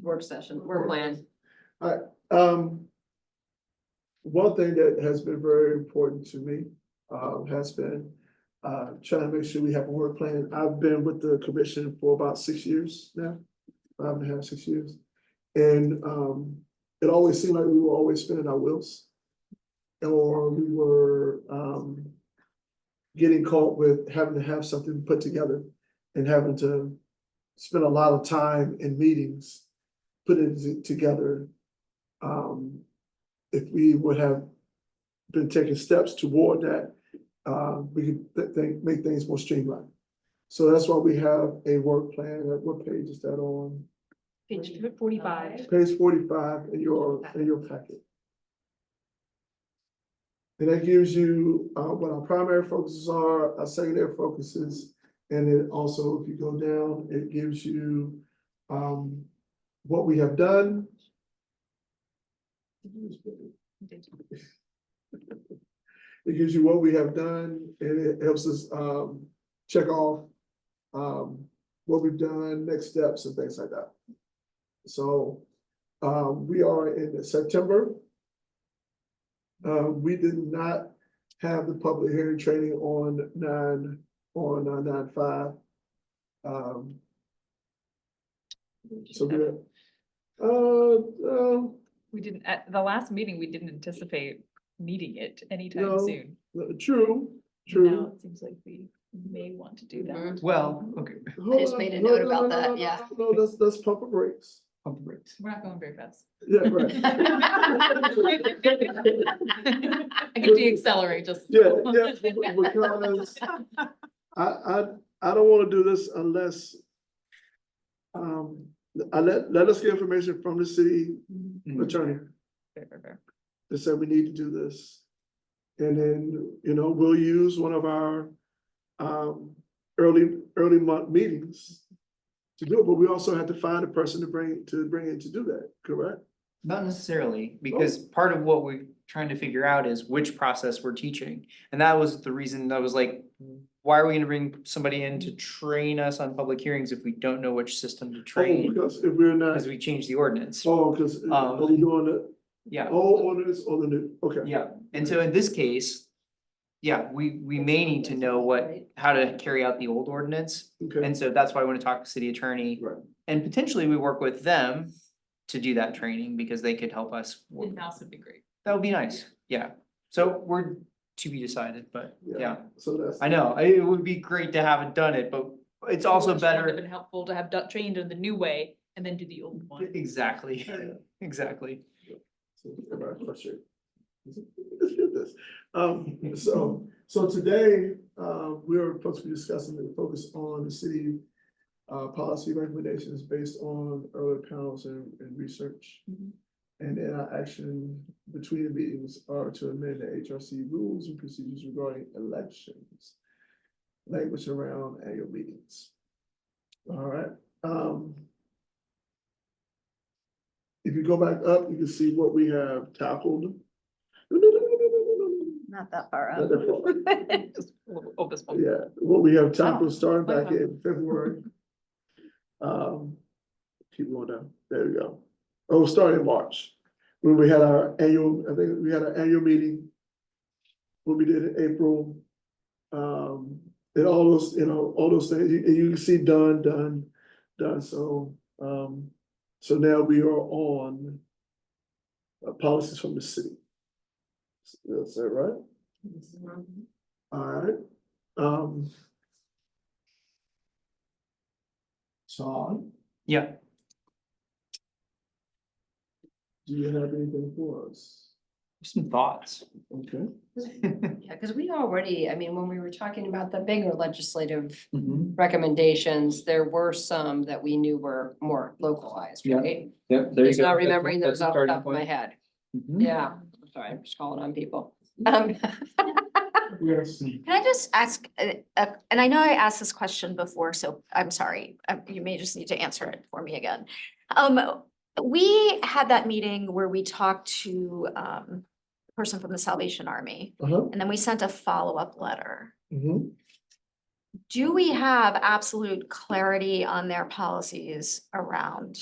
B: Work session, work plan.
E: Um. One thing that has been very important to me, has been, trying to make sure we have a work plan. I've been with the commission for about 6 years now, 5.5, 6 years. And, it always seemed like we were always spinning our wheels. Or we were, getting caught with having to have something put together and having to spend a lot of time in meetings, putting it together. If we would have been taking steps toward that, we could make things more streamlined. So that's why we have a work plan. What page is that on?
D: Page 45.
E: Page 45 in your packet. And that gives you what our primary focuses are, our secondary focuses, and then also if you go down, it gives you what we have done. It gives you what we have done, and it helps us check off what we've done, next steps, and things like that. So we are in September. We did not have the public hearing training on 9/5. So
D: We didn't, at the last meeting, we didn't anticipate needing it anytime
E: No.
D: soon.
E: true.
D: Now it seems like we may want to do that.
A: Well, okay,
F: I just made a note about that, yeah.
E: No, that's pump the brakes.
A: pump the brakes.
D: We're not going very fast.
E: Yeah, right.
D: I can de-accelerate just.
E: Yeah, because I don't wanna do this unless let us get information from the city attorney
D: Fair, fair, fair.
E: that said we need to do this. And then, we'll use one of our early month meetings to do it, but we also have to find a person to bring in to do that, correct?
A: Not necessarily, because part of what we're trying to figure out is which process we're teaching. And that was the reason I was like, why are we gonna bring somebody in to train us on public hearings if we don't know which system to
E: Oh,
A: train?
E: because if we're not,
A: Because we changed the ordinance.
E: because are we doing the
A: Yeah,
E: old ordinance or the new? Okay.
A: yeah. And so in this case, yeah, we may need to know how to carry out the old ordinance.
E: Okay,
A: And so that's why I want to talk to city attorney.
E: right.
A: And potentially we work with them to do that training because they could help us.
D: In-house would be great.
A: That would be nice, yeah. So we're to be decided, but yeah,
E: So that's.
A: I know, it would be great to have done it, but it's also
D: Which would have
A: better.
D: been helpful to have trained in the new way and then do the old one.
A: Exactly, exactly.
E: So everybody frustrated. Let's get this. So today, we're supposed to be discussing the focus on the city policy recommendations based on earlier panels and research. And then our action between the meetings are to amend the HRC rules and procedures regarding elections. Language around annual meetings. All right. If you go back up, you can see what we have tackled.
F: Not that far
E: Not
F: up.
E: that far.
D: Just a little, oh, this one.
E: Yeah, what we have tackled starting back
D: okay.
E: in February. Keep going down, there we go. Oh, starting in March, when we had our annual, I think we had our annual meeting. What we did in April. And all those, all those things, you can see done, so, so now we are on. Policies from the city. That's that right? Alright, Sean,
A: Yeah,
E: Do you have anything for us?
A: Some thoughts.
E: Okay.
B: Yeah, because we already, I mean, when we were talking about the bigger legislative
A: Mhm.
B: recommendations, there were some that we knew were more localized,
A: Yeah.
B: right?
A: Yep, there you
B: Just
A: go.
B: not
A: That's-
B: remembering
A: that's
B: those
A: a
B: off the
A: starting
B: top of my
A: point.
B: head.
A: Mhm.
B: Yeah, I'm sorry, I'm just calling on people.
E: Yes.
F: Can I just ask, and I know I asked this question before, so I'm sorry, you may just need to answer it for me again. We had that meeting where we talked to, the person from the Salvation Army,
E: Uh-huh.
F: and then we sent a follow-up letter.
E: Mm-hmm.
F: Do we have absolute clarity on their policies around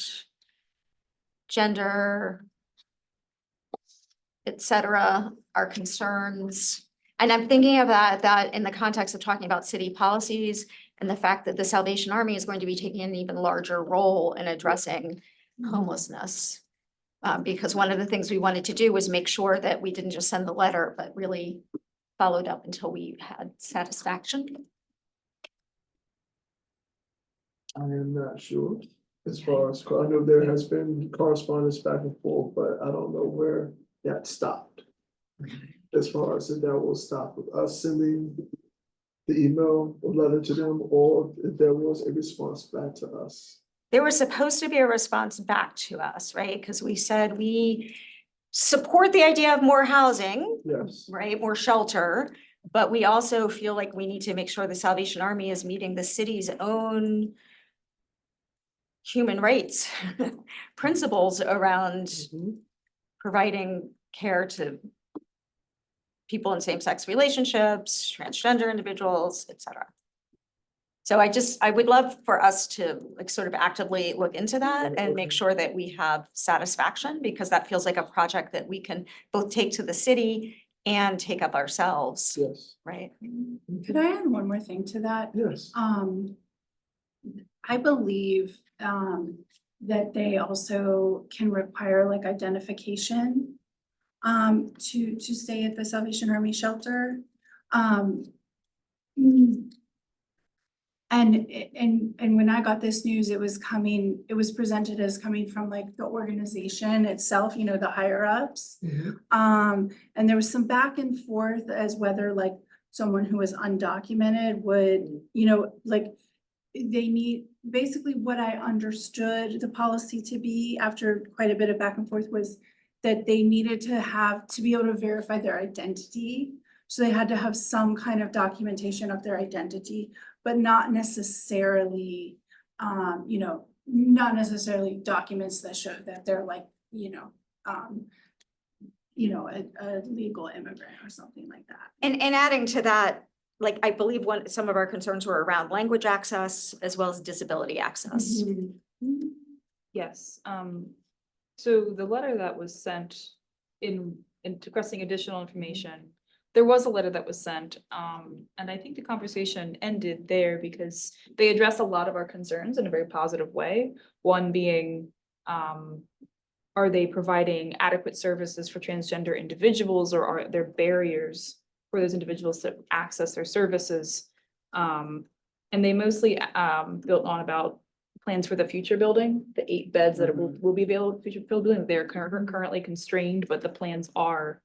F: gender, et cetera, our concerns? And I'm thinking of that in the context of talking about city policies and the fact that the Salvation Army is going to be taking an even larger role in addressing homelessness. Because one of the things we wanted to do was make sure that we didn't just send the letter, but really followed up until we had satisfaction.
E: I am not sure. As far as, I know there has been correspondence back and forth, but I don't know where that stopped. As far as if that will stop with us sending the email or letter to them, or if there was a response back to us.
F: There was supposed to be a response back to us, right? Because we said we support the idea of more housing,
E: Yes.
F: right, more shelter. But we also feel like we need to make sure the Salvation Army is meeting the city's own human rights principles around
E: Mhm.
F: providing care to people in same-sex relationships, transgender individuals, et cetera. So I would love for us to like sort of actively look into that and make
E: Okay.
F: sure that we have satisfaction, because that feels like a project that we can both take to the city and take up ourselves,
E: Yes.
F: right?
K: Could I add one more thing to that?
E: Yes.
K: I believe, that they also can require like identification, to stay at the Salvation Army shelter. And when I got this news, it was presented as coming from like the organization itself, you know, the higher ups.
E: Mhm.
K: And there was some back and forth as whether like someone who was undocumented would, you know, like they need, basically what I understood the policy to be after quite a bit of back and forth was that they needed to be able to verify their identity. So they had to have some kind of documentation of their identity, but not necessarily, you know, not necessarily documents that show that they're like, a legal immigrant or something like that.
F: And adding to that, like, I believe some of our concerns were around language access as well as disability access.
D: Yes, so the letter that was sent in requesting additional information, there was a letter that was sent, and I think the conversation ended there because they addressed a lot of our concerns in a very positive way. One being, are they providing adequate services for transgender individuals, or are there barriers for those individuals to access their services? And they mostly built on about plans for the future building, the 8 beds that will be available for future building. They're currently constrained, but the plans are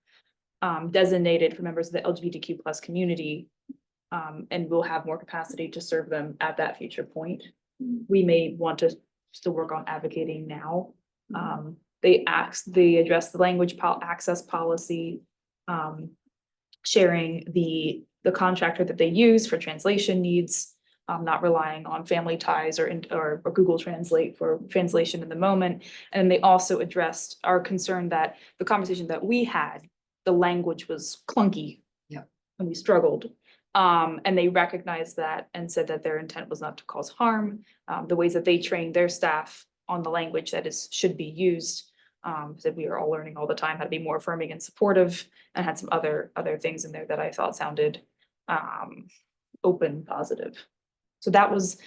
D: designated for members of the LGBTQ plus community. And will have more capacity to serve them at that future point. We may want to still work on advocating now. They address the language access policy, sharing the contractor that they use for translation needs, not relying on Family Ties or Google Translate for translation in the moment. And they also addressed our concern that the conversation that we had, the language was clunky.
B: Yeah.
D: And we struggled. And they recognized that and said that their intent was not to cause harm. The ways that they train their staff on the language that should be used. Said we are all learning all the time how to be more affirming and supportive, and had some other things in there that I thought sounded open, positive. So that was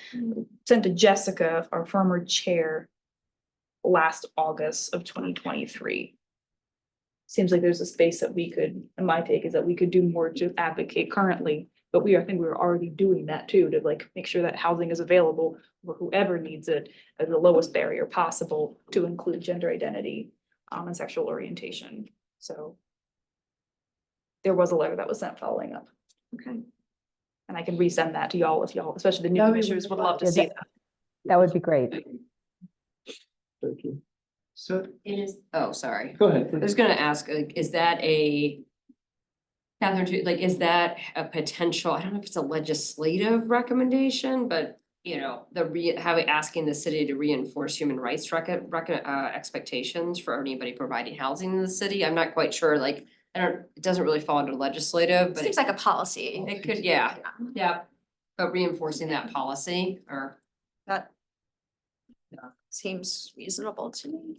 D: sent to Jessica, our former chair, last August of 2023. Seems like there's a space that we could, and my take is that we could do more to advocate currently, but I think we're already doing that too, to like make sure that housing is available for whoever needs it at the lowest barrier possible to include gender identity. and sexual orientation, so. There was a letter that was sent following up,
F: Okay.
D: and I can resend that to y'all if y'all, especially the new
F: That would be
D: commissioners would love to
C: Yeah,
D: see
C: that-
D: that.
C: That would be great.
E: Thank you.
A: So,
B: It is, oh, sorry.
A: go ahead.
B: I was gonna ask, like, is that a Catherine, like, is that a potential, I don't know if it's a legislative recommendation, but you know, asking the city to reinforce human rights expectations for anybody providing housing in the city? I'm not quite sure, like, it doesn't really fall under legislative, but
F: Seems like a policy.
B: it could, yeah, yeah. But reinforcing that policy or.
F: That seems reasonable to me.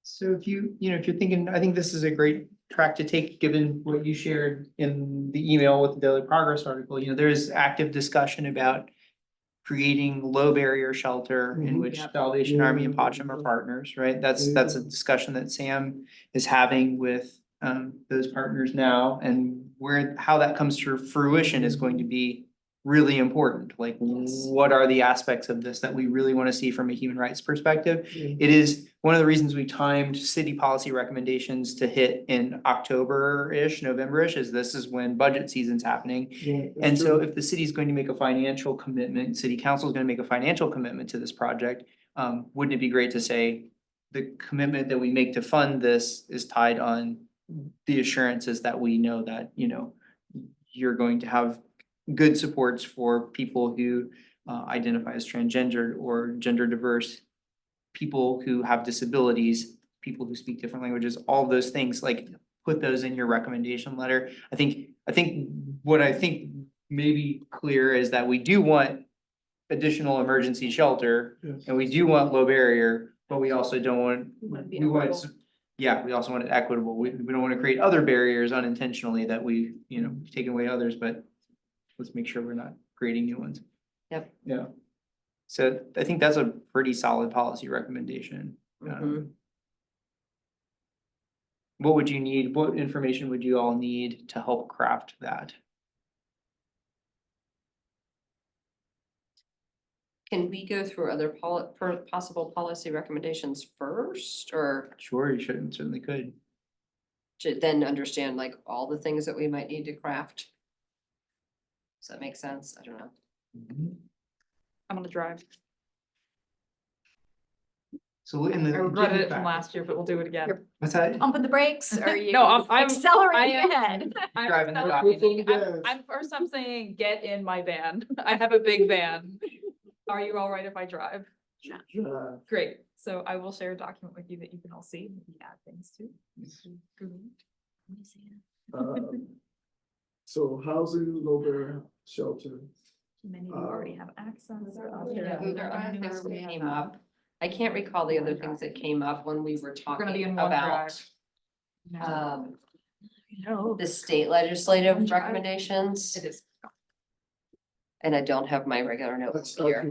A: So if if you're thinking, I think this is a great track to take, given what you shared in the email with the Daily Progress article, there is active discussion about creating low barrier shelter in
E: Mhm.
A: which
B: Yep.
A: Salvation Army and
E: Yeah.
A: Pacham are partners, right? That's a discussion that Sam is having with those partners now, and how that comes to fruition is going to be really important. Like, what are the aspects of this that we really want to see from a human rights perspective? It is one of the reasons we timed city policy recommendations to hit in October-ish, November-ish, is this is when budget season's happening. And so if the city's going to make a financial commitment, city council is gonna make a financial commitment to this project, wouldn't it be great to say the commitment that we make to fund this is tied on the assurances that we know that, you're going to have good supports for people who identify as transgender or gender diverse, people who have disabilities, people who speak different languages, all those things, like, put those in your recommendation letter. I think what I think may be clear is that we do want additional emergency shelter
E: Yes.
A: and we do want low barrier, but we also don't want,
D: want it to be
A: we want,
D: equitable.
A: yeah, we also want it equitable. We don't want to create other barriers unintentionally that we've taken away others, but let's make sure we're not creating new ones.
B: Yep.
A: Yeah. So I think that's a pretty solid policy recommendation.
B: Mhm.
A: What would you need? What information would you all need to help craft that?
B: Can we go through other possible policy recommendations first, or
A: Sure, you should, certainly could.
B: to then understand like all the things that we might need to craft? Does that make sense? I don't know.
D: I'm gonna drive.
A: So in the.
D: I regretted it from
A: back-
D: last year, but we'll do it again.
A: What's that?
F: Pumping the brakes, or are you
D: No, I'm
F: accelerating
D: I am-
F: ahead?
D: I'm
A: Driving the
D: celebrating.
E: document.
D: I'm saying get in my van. I have a big van. Are you all right if I drive?
E: Drive.
D: Great. So I will share a document with you that you can all see, and maybe add things to. Google.
E: So housing, low barrier shelter.
D: Many of you already have access.
B: Yeah, there are other things that came up. I can't recall the other things that came up when we were
D: We're gonna be
B: talking
D: in
B: about
D: OneDrive.
B: the state legislative recommendations,
D: It is.
B: and I don't have my regular notebook
E: That's,
B: here.
E: I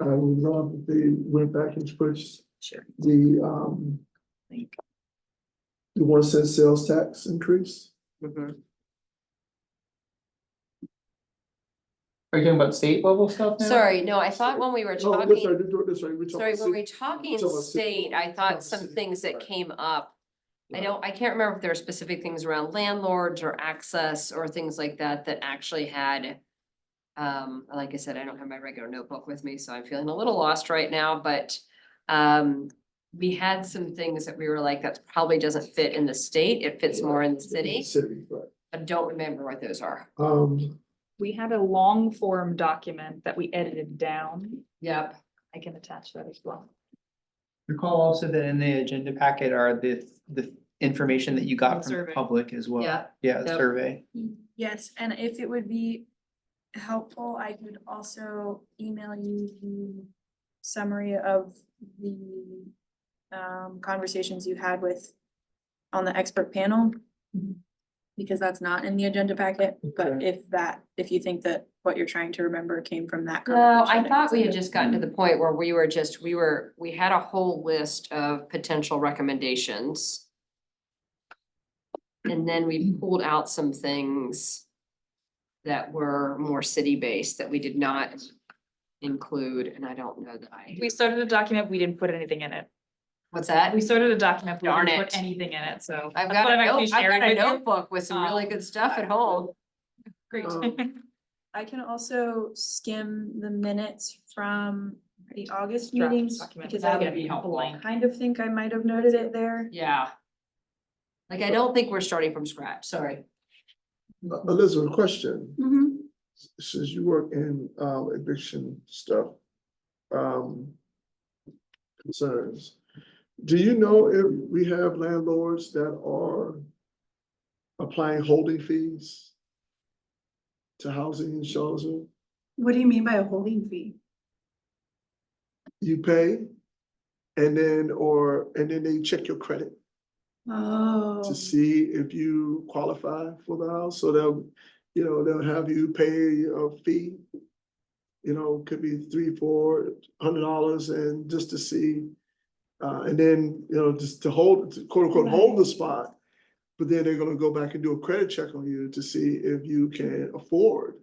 E: love that they went back and pushed
B: Sure.
E: the 1 cent sales tax increase.
B: Mhm.
A: Are you talking about state level stuff now?
B: Sorry, no, I thought when we were
E: No,
B: talking.
E: that's right, they're doing this right. We're talking
B: Sorry,
E: about
B: when we're
E: city-
B: talking
E: talking about city-
B: state, I
E: talking
B: thought
E: about
B: some
E: city,
B: things that
E: right.
B: came up. I can't remember if there were specific things around landlords or access or things like that that actually had. Like I said, I don't have my regular notebook with me, so I'm feeling a little lost right now, but. We had some things that we were like, that probably doesn't fit in the state, it fits more in the city,
E: City, right.
B: I don't remember what those are.
D: We had a long form document that we edited down.
B: Yep.
D: I can attach that as well.
A: Recall also that in the agenda packet are the information that you got from the
D: Survey.
A: public as well.
B: Yeah.
A: Yeah, the
B: Yep.
A: survey.
L: Yes, and if it would be helpful, I could also email you the summary of the conversations you had with on the expert panel. Because that's not in the agenda packet, but if you think that what you're trying to remember came from that.
B: No, I
L: conversation,
B: thought we had
L: it's-
B: just gotten to the point where we had a whole list of potential recommendations. And then we pulled out some things that were more city-based that we did not include, and I don't know that I,
D: We started a document, we didn't put anything in it.
B: what's that?
D: We started a document, we
B: Darn
D: didn't put
B: it.
D: anything in it, so.
B: I've
D: that's
B: got
D: what
B: a
D: I've actually
B: note, I've
D: shared
B: got a
D: with you.
B: notebook with some really good stuff at home.
D: Great.
L: I can also skim the minutes from the August
D: Draft
L: meetings
D: document,
L: because
B: that
L: I
B: would be helpful.
L: kind of think I might have noted it there.
B: Yeah. Like, I don't think we're starting from scratch, sorry.
E: Elizabeth, question,
K: Mhm.
E: since you work in eviction stuff, concerns. Do you know if we have landlords that are applying holding fees to housing in Charlottesville?
K: What do you mean by a holding fee?
E: You pay and then they check your credit
K: Oh.
E: to see if you qualify for the house, so they'll have you pay a fee. Could be $300-400 and just to see, and then, just to hold, to quote unquote, hold the spot. But then they're gonna go back and do a credit check on you to see if you can afford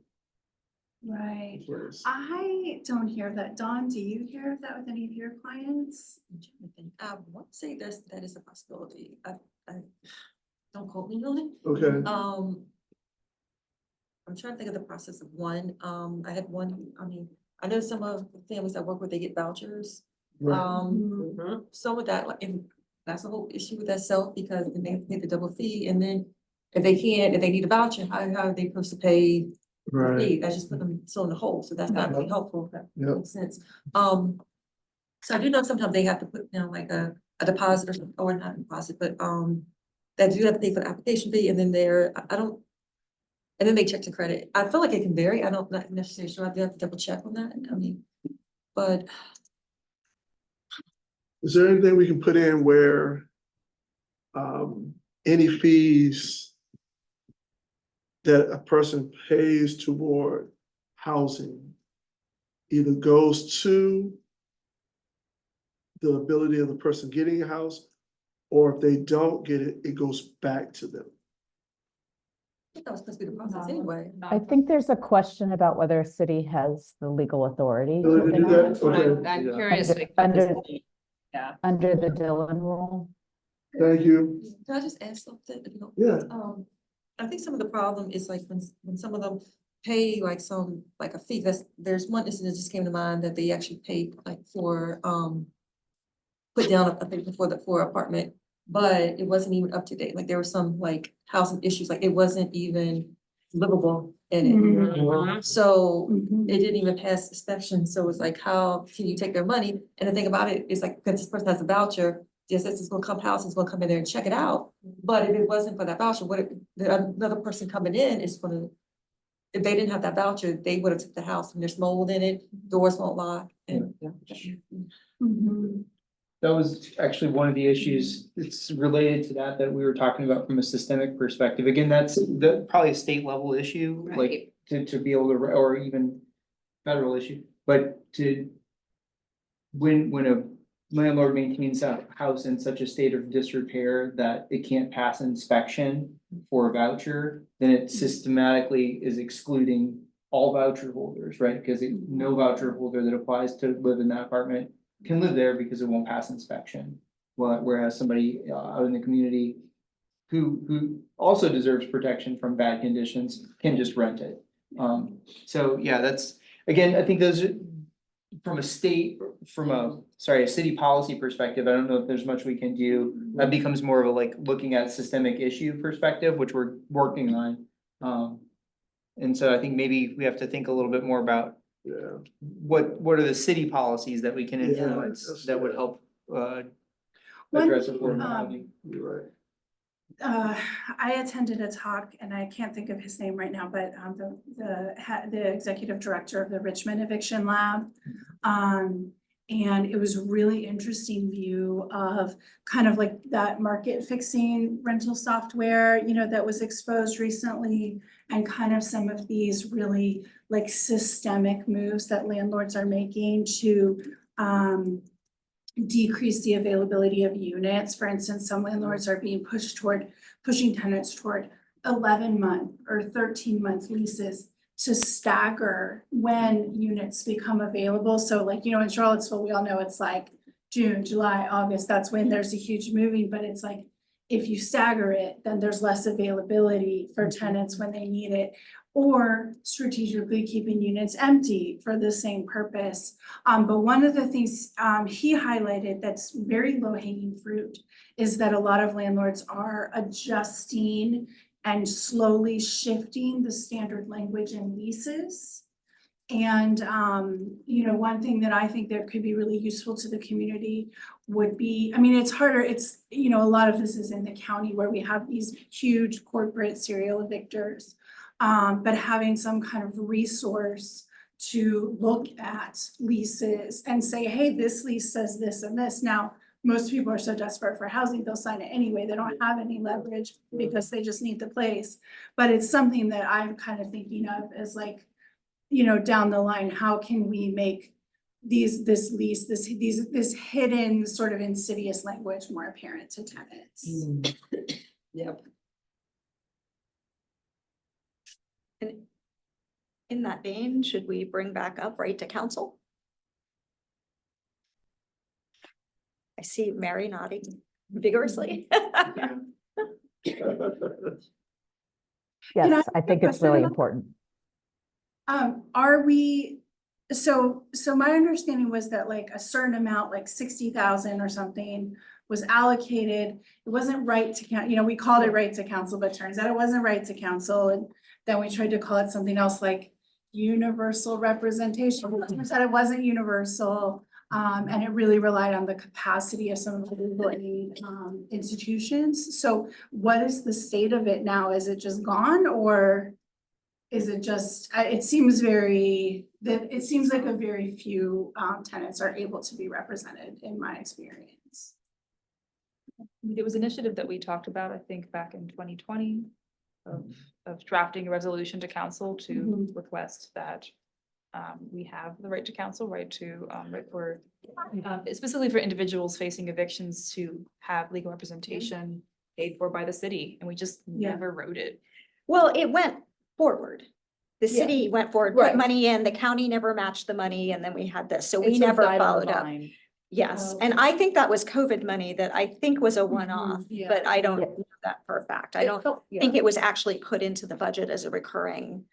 K: Right.
E: the place.
K: I don't hear of that. Dawn, do you hear of that with any of your clients?
J: I'm trying to think. I want to say that is a possibility. I don't quote me on it.
E: Okay,
J: I'm trying to think of the process of one. I had one, I know some of the families I work with, they get vouchers.
E: right,
B: Mm-hmm.
J: Some of that, like, and that's a whole issue with that self, because then they have to pay the double fee, and then if they need a voucher, how are they supposed to pay the
E: right,
J: fee? That's just put them so in the hole, so that's not really helpful, if that
E: yeah,
J: makes sense. So I do know sometimes they have to put down like a deposit or something, or not a deposit, but they do have to pay for the application fee, and then and then they check the credit. I feel like it can vary. I don't, not necessarily sure. I do have to double check on that. But
E: is there anything we can put in where any fees that a person pays toward housing either goes to the ability of the person getting a house, or if they don't get it, it goes back to them?
J: I think that was supposed to be the process anyway.
C: I think there's a question about whether a city has the legal authority.
E: Ability to do
C: deny
E: that?
C: it.
E: Okay.
B: I'm curious.
C: Under-
B: Yeah.
C: Under the Dillon rule.
E: Thank you.
J: Can I just ask something? If you don't-
E: Yeah.
J: I think some of the problem is like when some of them pay like a fee, there's one incident that just came to mind that they actually paid like for, put down a thing for apartment, but it wasn't even up to date. Like there were some like housing issues, like it wasn't even livable in it.
B: Mhm.
J: So
K: Mhm.
J: it didn't even pass inspection, so it's like, how can you take their money? And the thing about it is like, because this person has a voucher, DSS is gonna come, house is gonna come in there and check it out. But if it wasn't for that voucher, another person coming in is gonna, if they didn't have that voucher, they would have took the house and there's mold in it, doors won't lock, and.
K: Mhm.
A: That was actually one of the issues, it's related to that we were talking about from a systemic perspective. Again, that's probably a state level issue, like to be able to, or even federal issue, but when a landlord maintains a house in such a state of disrepair that it can't pass inspection for a voucher, then it systematically is excluding all voucher holders, right? Because no voucher holder that applies to live in that apartment can live there because it won't pass inspection. Whereas somebody out in the community who also deserves protection from bad conditions can just rent it. So yeah, that's, again, I think those are from a city policy perspective, I don't know if there's much we can do. That becomes more of a like looking at systemic issue perspective, which we're working on. And so I think maybe we have to think a little bit more about
E: Yeah,
A: what are the city policies that we can
E: Yeah,
A: influence
E: that's-
A: that would help
K: One
A: address
K: thing,
A: affordable housing.
E: you're right.
K: I attended a talk and I can't think of his name right now, but the executive director of the Richmond Eviction Lab. And it was a really interesting view of kind of like that market fixing rental software, that was exposed recently. And kind of some of these really like systemic moves that landlords are making to decrease the availability of units. For instance, some landlords are being pushing tenants toward 11-month or 13-month leases to stagger when units become available. So like, you know, in Charlottesville, we all know it's like June, July, August, that's when there's a huge moving, but it's like, if you stagger it, then there's less availability for tenants when they need it. Or strategically keeping units empty for the same purpose. But one of the things he highlighted that's very low hanging fruit is that a lot of landlords are adjusting and slowly shifting the standard language in leases. And, you know, one thing that I think that could be really useful to the community would be, I mean, it's harder, it's, you know, a lot of this is in the county where we have these huge corporate serial evictors. But having some kind of resource to look at leases and say, hey, this lease says this and this. Now, most people are so desperate for housing, they'll sign it anyway. They don't have any leverage because they just need the place. But it's something that I'm kind of thinking of as like, you know, down the line, how can we make this hidden sort of insidious language more apparent to tenants?
H: Yep.
F: And in that vein, should we bring back up right to counsel? I see Mary nodding vigorously.
C: Yes,
K: ask
C: I
K: a
C: think it's
K: question
C: really
K: about that?
C: important.
K: Are we, so my understanding was that like a certain amount, like 60,000 or something was allocated. It wasn't right to count, you know, we called it right to council, but turns out it wasn't right to council. And then we tried to call it something else like universal representation. Turns out it wasn't universal. And it really relied on the capacity of some of the legal aid institutions. So what is the state of it now? Is it just gone, or is it just, it seems like a very few tenants are able to be represented in my experience.
D: There was an initiative that we talked about, I think, back in 2020 of drafting a resolution to council to request that we have the right to counsel, right for specifically for individuals facing evictions to have legal representation paid for by the city, and we just never wrote it.
F: Well, it went forward. The
D: Yeah.
F: city went forward,
D: Right.
F: put money in, the county never matched the money, and then we had this, so we
D: It sort of
F: never
D: died on the
F: followed up.
D: vine.
F: Yes,
K: Oh,
F: and
K: okay.
F: I think that was COVID money that I think was a one-off,
K: yeah.
F: but I don't
C: Yeah.
F: know that for a fact. I
D: It
F: don't
D: felt- yeah.
F: think it was actually put into the budget as a recurring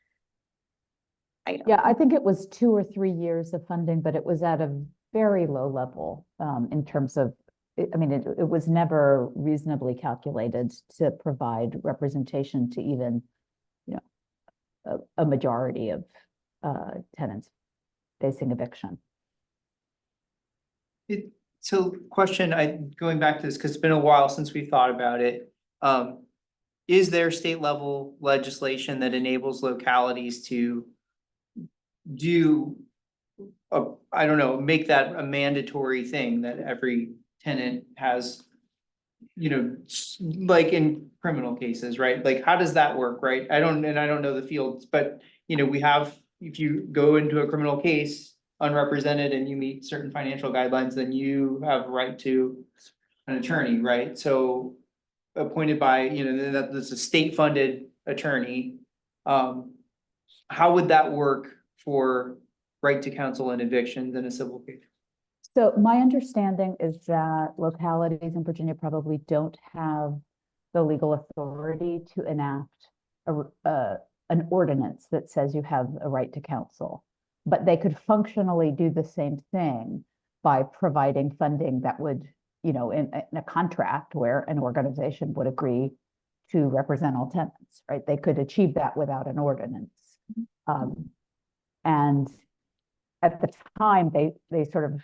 F: item.
C: Yeah, I think it was 2 or 3 years of funding, but it was at a very low level in terms of, I mean, it was never reasonably calculated to provide representation to even, you know, a majority of tenants facing eviction.
A: So question, going back to this, because it's been a while since we thought about it. Is there state level legislation that enables localities to do I don't know, make that a mandatory thing that every tenant has, you know, like in criminal cases, right? Like, how does that work, right? I don't know the fields, but you know, we have, if you go into a criminal case unrepresented and you meet certain financial guidelines, then you have right to an attorney, right? So appointed by, you know, that's a state funded attorney. How would that work for right to counsel and evictions in a civil case?
C: So my understanding is that localities in Virginia probably don't have the legal authority to enact an ordinance that says you have a right to counsel. But they could functionally do the same thing by providing funding that would, you know, in a contract where an organization would agree to represent all tenants, right? They could achieve that without an ordinance. And at the time, they sort of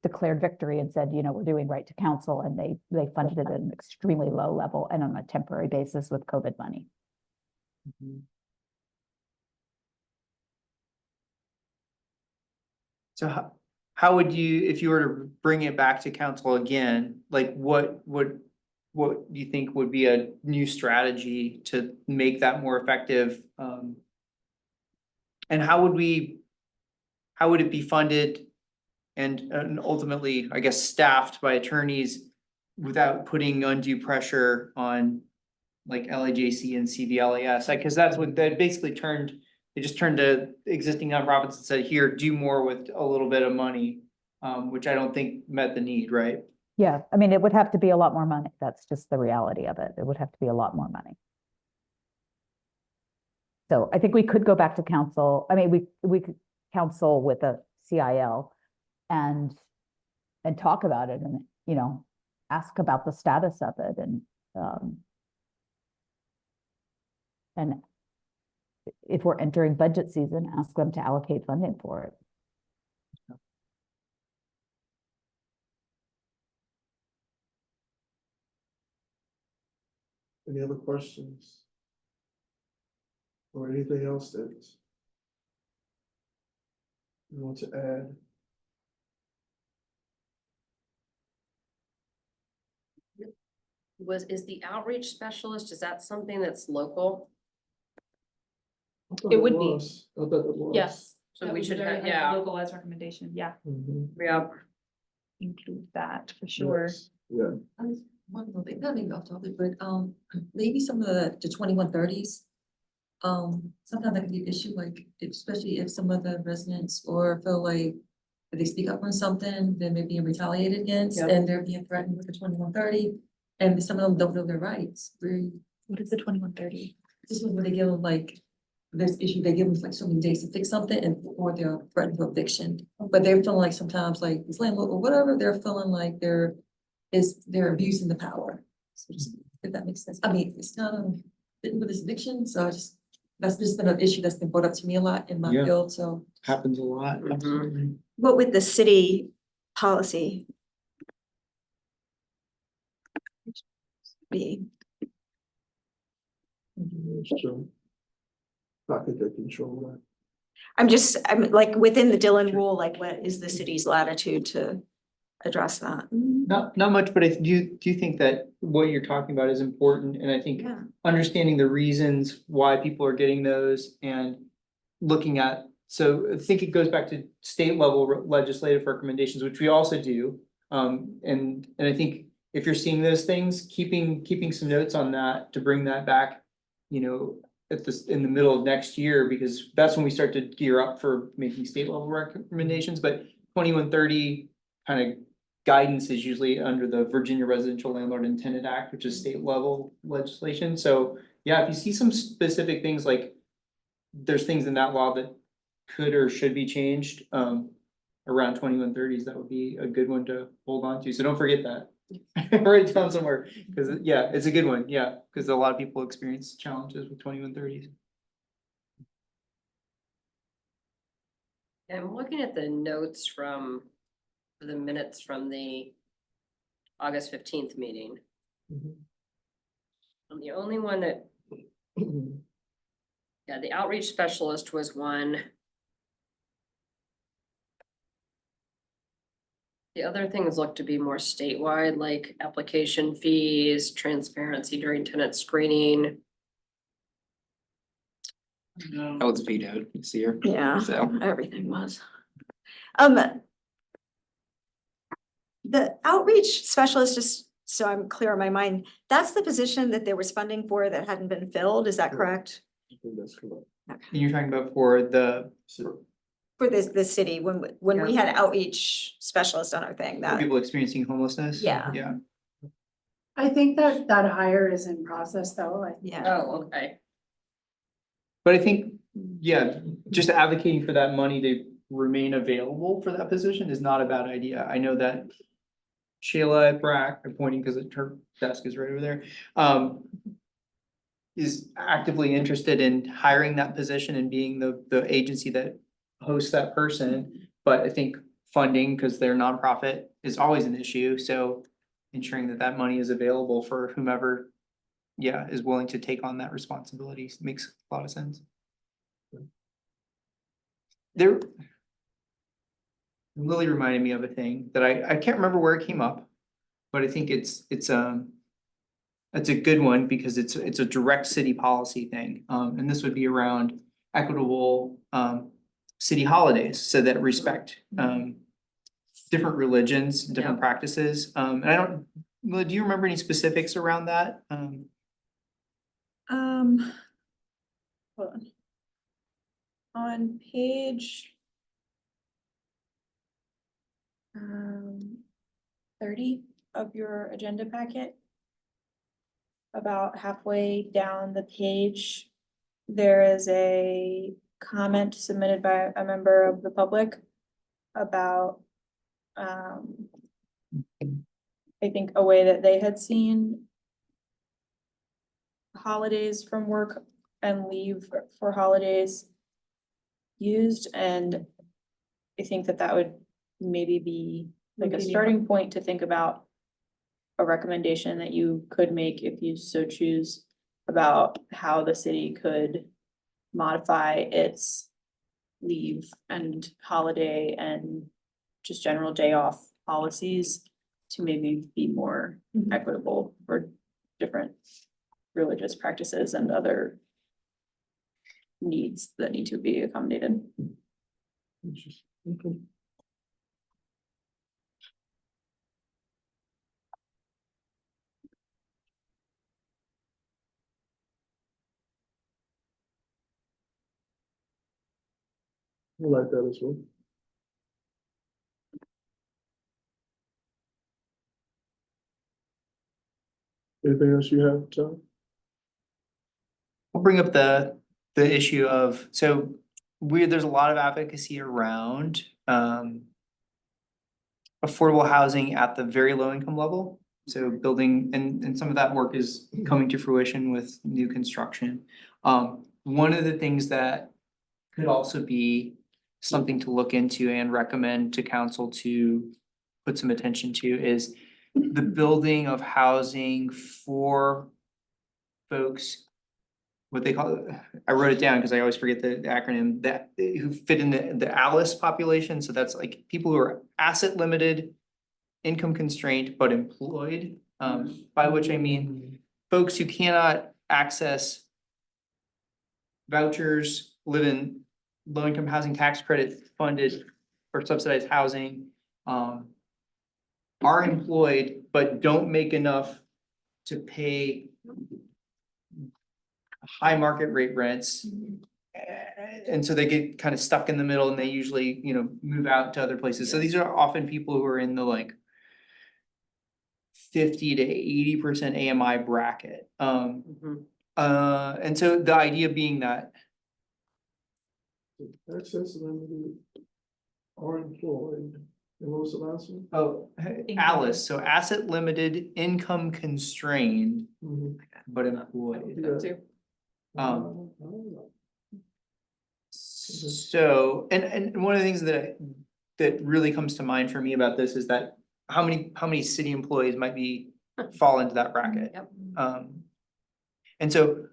C: declared victory and said, you know, we're doing right to counsel, and they funded it at an extremely low level and on a temporary basis with COVID money.
A: So how would you, if you were to bring it back to council again, like what do you think would be a new strategy to make that more effective? And how would it be funded and ultimately, I guess, staffed by attorneys without putting undue pressure on like LAJC and CVLAS? Like, cause that basically turned they just turned to existing nonprofits and said, here, do more with a little bit of money. Which I don't think met the need, right?
C: Yeah, I mean, it would have to be a lot more money. That's just the reality of it. It would have to be a lot more money. So I think we could go back to council. I mean, we could counsel with a CIL and talk about it and, you know, ask about the status of it and if we're entering budget season, ask them to allocate funding for it.
E: Any other questions? Or anything else that you want to add?
B: Is the outreach specialist, is that something that's local?
E: I thought
D: It would be.
E: was. I thought it was.
D: Yes.
B: So
D: that
B: we
D: was a
B: should
D: very,
B: have,
D: like,
B: yeah,
D: Localized recommendation, yeah,
E: Mhm.
B: yeah.
D: include that for sure.
E: Yes. Yeah.
J: One little bit, not maybe off topic, but maybe some of the 2130s. Sometimes that can be an issue, like especially if some of the residents or feel like if they speak up on something, then they're being retaliated against
B: Yep.
J: and they're being threatened with the 2130. And some of them don't know their rights.
D: What is the 2130?
J: This is where they give them like, there's issue, they give them like so many days to fix something and or they're threatened with eviction. But they're feeling like sometimes like this landlord or whatever, they're feeling like they're abusing the power. So just, if that makes sense. I mean, it's kind of fitting with this eviction, so that's just been an issue that's been brought up to me a lot in my
A: Yeah.
J: field, so.
A: Happens a lot.
B: Mhm.
A: Absolutely.
F: What would the city policy be?
E: That's true. I think they control that.
F: I'm like, within the Dillon rule, like what is the city's latitude to address that?
A: Not much, but I do think that what you're talking about is important, and I think
F: Yeah.
A: understanding the reasons why people are getting those and looking at, so I think it goes back to state level legislative recommendations, which we also do. And I think if you're seeing those things, keeping some notes on that to bring that back, you know, in the middle of next year, because that's when we start to gear up for making state level recommendations, but 2130 kind of guidance is usually under the Virginia Residential Landlord and Tenant Act, which is state level legislation. So yeah, if you see some specific things, like there's things in that law that could or should be changed around 2130s, that would be a good one to hold on to. So don't forget that. Write it down somewhere, because yeah, it's a good one. Yeah, because a lot of people experience challenges with 2130s.
B: I'm looking at the notes from the minutes from the August 15th meeting.
E: Mhm.
B: And the only one that, yeah, the outreach specialist was one. The other things look to be more statewide, like application fees, transparency during tenant screening.
G: That was vetoed this year.
F: Yeah,
G: So.
F: everything was. The outreach specialist, just so I'm clear in my mind, that's the position that there was funding for that hadn't been filled, is that correct?
E: I think that's correct.
A: And you're talking about for the
E: So,
F: For this city, when we had outreach specialist on our thing, that,
A: people experiencing homelessness?
F: Yeah.
A: Yeah.
K: I think that hire is in process though,
F: yeah.
B: Oh, okay.
A: But I think, yeah, just advocating for that money to remain available for that position is not a bad idea. I know that Shayla at BRAC, I'm pointing because her desk is right over there, is actively interested in hiring that position and being the agency that hosts that person. But I think funding, because they're nonprofit, is always an issue. So ensuring that that money is available for whomever, yeah, is willing to take on that responsibility makes a lot of sense. There. Lily reminded me of a thing that I can't remember where it came up, but I think it's a good one because it's a direct city policy thing. And this would be around equitable city holidays, so that respect different religions, different practices. And I don't, Lily, do you remember any specifics around that?
F: Hold on.
L: on page 30 of your agenda packet. About halfway down the page, there is a comment submitted by a member of the public about I think a way that they had seen holidays from work and leave for holidays used, and I think that that would maybe be like a starting point to think about a recommendation that you could make if you so choose about how the city could modify its leave and holiday and just general day off policies to maybe be more equitable for different religious practices and other needs that need to be accommodated.
E: Interesting. Okay. I like that as well. Anything else you have, John?
A: I'll bring up the issue of, so there's a lot of advocacy around affordable housing at the very low income level. So building, and some of that work is coming to fruition with new construction. One of the things that could also be something to look into and recommend to council to put some attention to is the building of housing for folks, what they call it, I wrote it down because I always forget the acronym, that who fit in the ALICE population. So that's like people who are asset limited, income constrained, but employed. By which I mean folks who cannot access vouchers, live in low income housing tax credit funded or subsidized housing, are employed but don't make enough to pay high market rate rents. And so they get kind of stuck in the middle and they usually, move out to other places. So these are often people who are in the like 50 to 80% AMI bracket. And so the idea being that
E: Access limited or employed. And what was the last one?
A: ALICE, so asset limited, income constrained,
E: Mhm.
A: but employed.
E: Yeah.
A: So, and one of the things that really comes to mind for me about this is that how many city employees might fall into that bracket?
B: Yep.
A: And so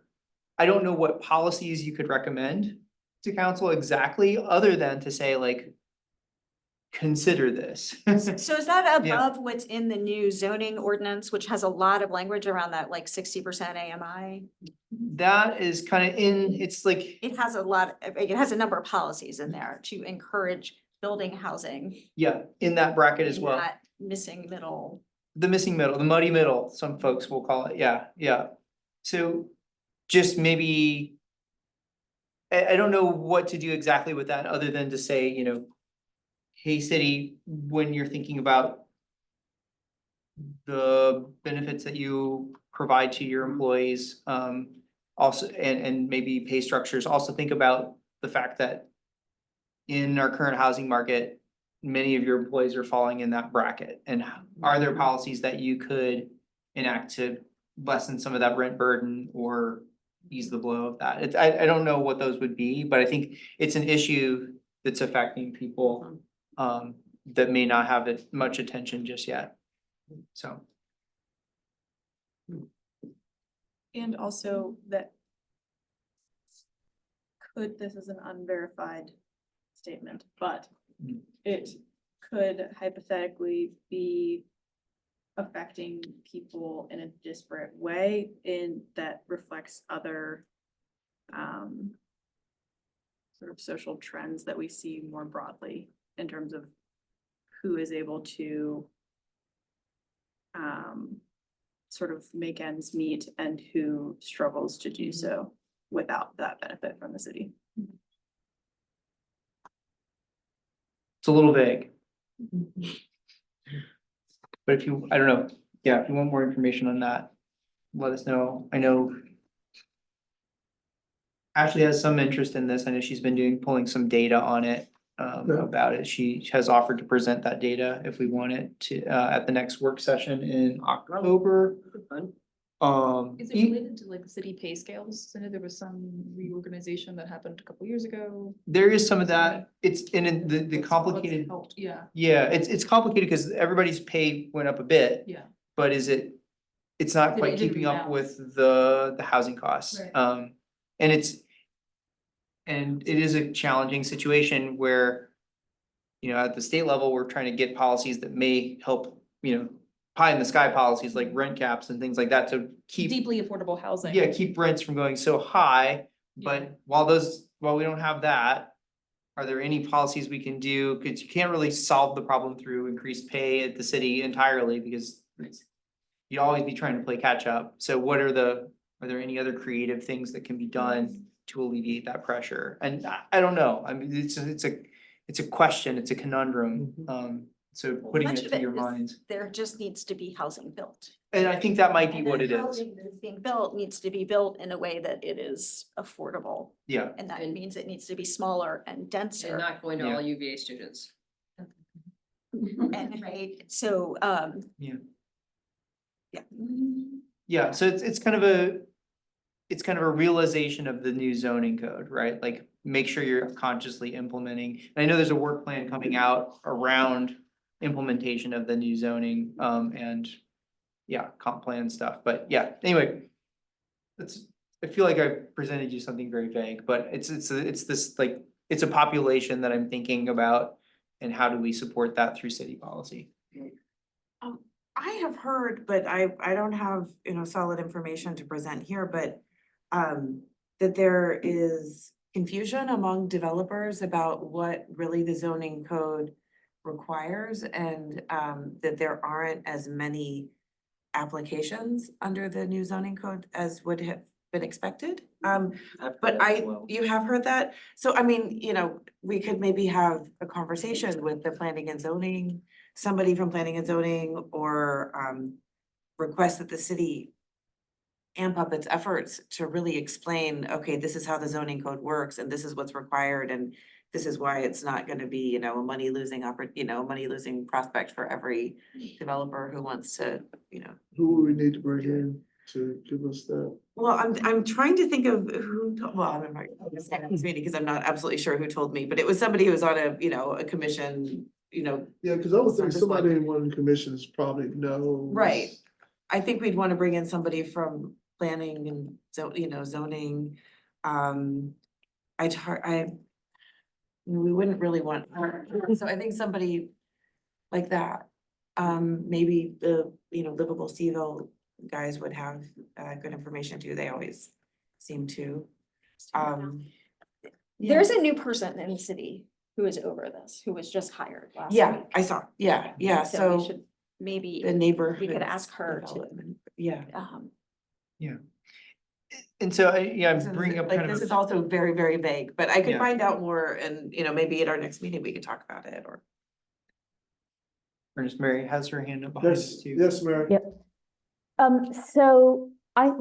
A: I don't know what policies you could recommend to council exactly, other than to say like, consider this.
F: So is that
A: Yeah.
F: above what's in the new zoning ordinance, which has a lot of language around that, like 60% AMI?
A: That is kind of it's like,
F: It has it has a number of policies in there to encourage building housing.
A: yeah, in that bracket as
F: in
A: well.
F: that missing middle.
A: The missing middle, the muddy middle, some folks will call it, yeah. So just maybe. I don't know what to do exactly with that, other than to say, hey, city, when you're thinking about the benefits that you provide to your employees, also, and maybe pay structures, also think about the fact that in our current housing market, many of your employees are falling in that bracket, and are there policies that you could enact to lessen some of that rent burden or ease the blow of that? I don't know what those would be, but I think it's an issue that's affecting people that may not have much attention just yet. So.
L: And also that this is an unverified statement, but it could hypothetically be affecting people in a disparate way that reflects other sort of social trends that we see more broadly in terms of who is able to sort of make ends meet and who struggles to do so without that benefit from the city.
A: It's a little vague. But if you, I don't know, yeah, if you want more information on that, let us know. I know Ashley has some interest in this. I know she's been pulling some data on it,
E: Yeah.
A: about it. She has offered to present that data if we want it to, at the next work session in October.
D: Is it
A: e-
D: related to like city pay scales? I know there was some reorganization that happened a couple years ago.
A: There is some of that. It's in the
D: What's
A: complicated,
D: helped? Yeah,
A: yeah, it's complicated because everybody's pay went up a bit,
D: yeah.
A: but it's not
D: Did it-
A: quite
D: it didn't
A: keeping up
D: balance.
A: with the housing costs.
D: Right.
A: And it is a challenging situation where, you know, at the state level, we're trying to get policies that may help, you know, pie in the sky policies like rent caps and things like that to keep,
D: Deeply affordable housing.
A: yeah, keep rents from going so high.
D: Yeah.
A: But while we don't have that, are there any policies we can do? Cause you can't really solve the problem through increased pay at the city entirely because you'd always be trying to play catch up. So are there any other creative things that can be done to alleviate that pressure? And I don't know. I mean, it's a question, it's a conundrum. So putting
F: Much
A: it
F: of
A: to
F: it
A: your
F: is
A: minds.
F: There just needs to be housing built.
A: And I think that might be
F: And
A: what
F: that
A: it is.
F: housing that is being built needs to be built in a way that it is affordable.
A: Yeah.
F: And that
B: And-
F: means it needs to be smaller and
B: And
F: denser.
B: not going to
A: Yeah.
B: all UVA students.
F: And right, so,
A: Yeah.
F: yeah.
A: Yeah, so it's kind of a realization of the new zoning code, right? Like, make sure you're consciously implementing. And I know there's a work plan coming out around implementation of the new zoning, and yeah, comp plan stuff, but yeah, anyway. I feel like I presented you something very vague, but it's this, like, it's a population that I'm thinking about. And how do we support that through city policy?
H: I have heard, but I don't have, solid information to present here, but that there is confusion among developers about what really the zoning code requires and that there aren't as many applications under the new zoning code as would have been expected. But you have heard that? So I mean, we could maybe have a conversation with the planning and zoning, somebody from planning and zoning, or request that the city amp up its efforts to really explain, okay, this is how the zoning code works and this is what's required and this is why it's not gonna be, a money losing prospect for every developer who wants to,
E: Who would we need to bring in to give us that?
H: Well, I'm trying to think of I'm not gonna say this meeting because I'm not absolutely sure who told me, but it was somebody who was on a commission,
E: Yeah, because I would think
H: This
E: somebody
H: one.
E: in one of the commissions probably knows.
H: Right. I think we'd want to bring in somebody from planning and zoning. We wouldn't really want, so I think somebody like that. Maybe the, Livable Seville guys would have good information too. They always seem to.
F: There's a new person in the city who is over this, who was just hired last week.
H: Yeah, I saw, yeah,
F: We
H: so
F: should maybe,
H: the neighborhood.
F: we could ask her to,
H: development, Yeah.
A: And so I'm bringing up
H: Like,
A: kind of.
H: this is also very, very vague, but I could
A: Yeah.
H: find out more and, maybe at our next meeting, we could talk about it or.
A: Ernest Mary has her hand up behind us
E: Yes,
A: too.
E: yes, Mary.
C: Yep. So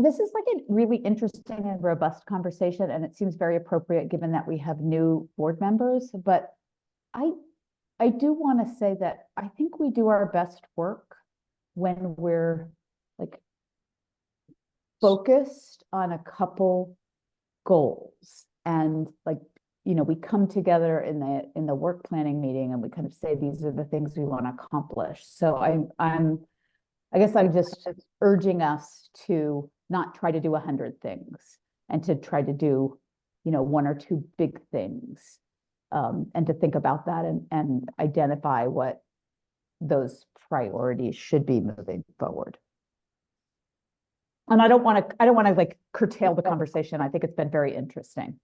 C: this is like a really interesting and robust conversation, and it seems very appropriate given that we have new board members, but I do want to say that I think we do our best work when we're like focused on a couple goals and like, we come together in the work planning meeting and we kind of say, these are the things we want to accomplish. So I guess I'm just urging us to not try to do 100 things and to try to do, one or two big things. And to think about that and identify what those priorities should be moving forward. And I don't want to like curtail the conversation. I think it's been very interesting.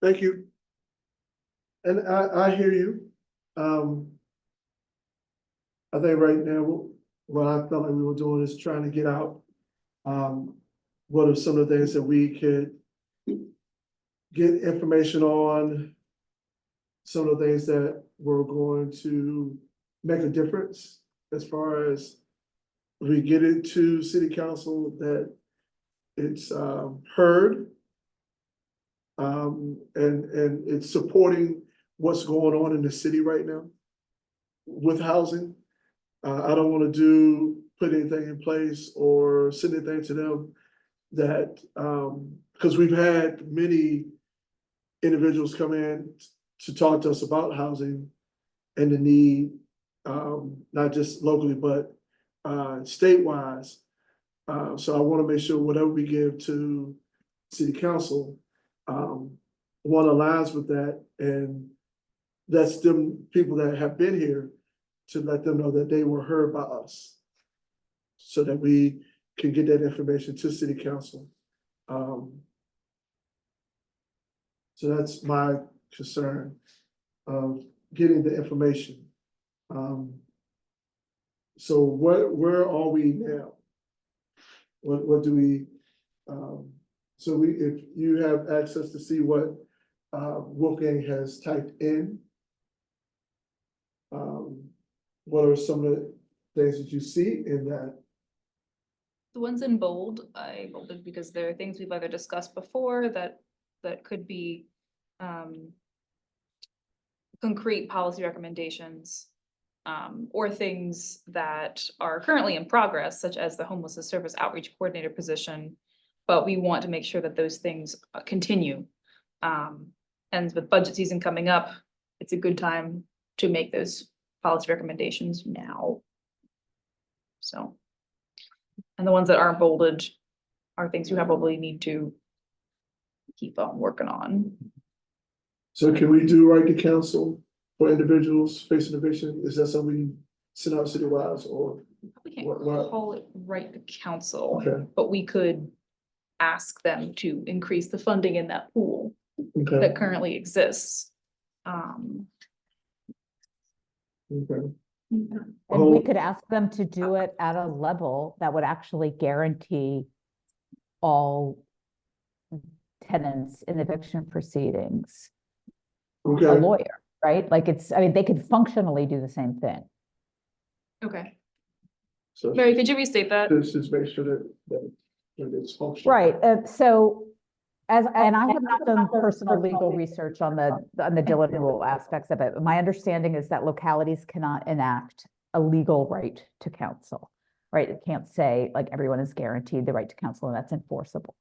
E: Thank you. And I hear you. I think right now, what I felt like we were doing is trying to get out. What are some of the things that we could get information on some of the things that were going to make a difference as far as we get it to city council that it's heard. And it's supporting what's going on in the city right now with housing. I don't want to put anything in place or send anything to them that, because we've had many individuals come in to talk to us about housing and the need, not just locally, but statewide. So I want to make sure whatever we give to city council, one aligns with that, and that's them people that have been here to let them know that they were heard by us, so that we can get that information to city council. So that's my concern of getting the information. So where are we now? What do we, so if you have access to see what Wolfgang has typed in, what are some of the things that you see in that?
D: The ones in bold, I bolded because there are things we've either discussed before that could be concrete policy recommendations, or things that are currently in progress, such as the homelessness service outreach coordinator position. But we want to make sure that those things continue. And with budget season coming up, it's a good time to make those policy recommendations now. So, and the ones that aren't bolded are things you probably need to keep on working on.
E: So can we do right to counsel for individuals facing eviction? Is that something we send out citywide or?
D: We can't
E: What?
D: call it right to council,
E: Okay,
D: but we could ask them to increase the funding in that pool
E: okay,
D: that currently exists.
E: okay.
C: And
E: Oh.
C: we could ask them to do it at a level that would actually guarantee all tenants in eviction proceedings a
E: Okay,
C: lawyer, right? Like I mean, they could functionally do the same thing.
D: Okay,
E: so
D: Mary, could you restate that?
E: just make sure that it's functional.
C: Right, so and I have not done personal legal research on the Dillon rule aspects of it. My understanding is that localities cannot enact a legal right to counsel, right? It can't say like everyone is guaranteed the right to counsel and that's enforceable.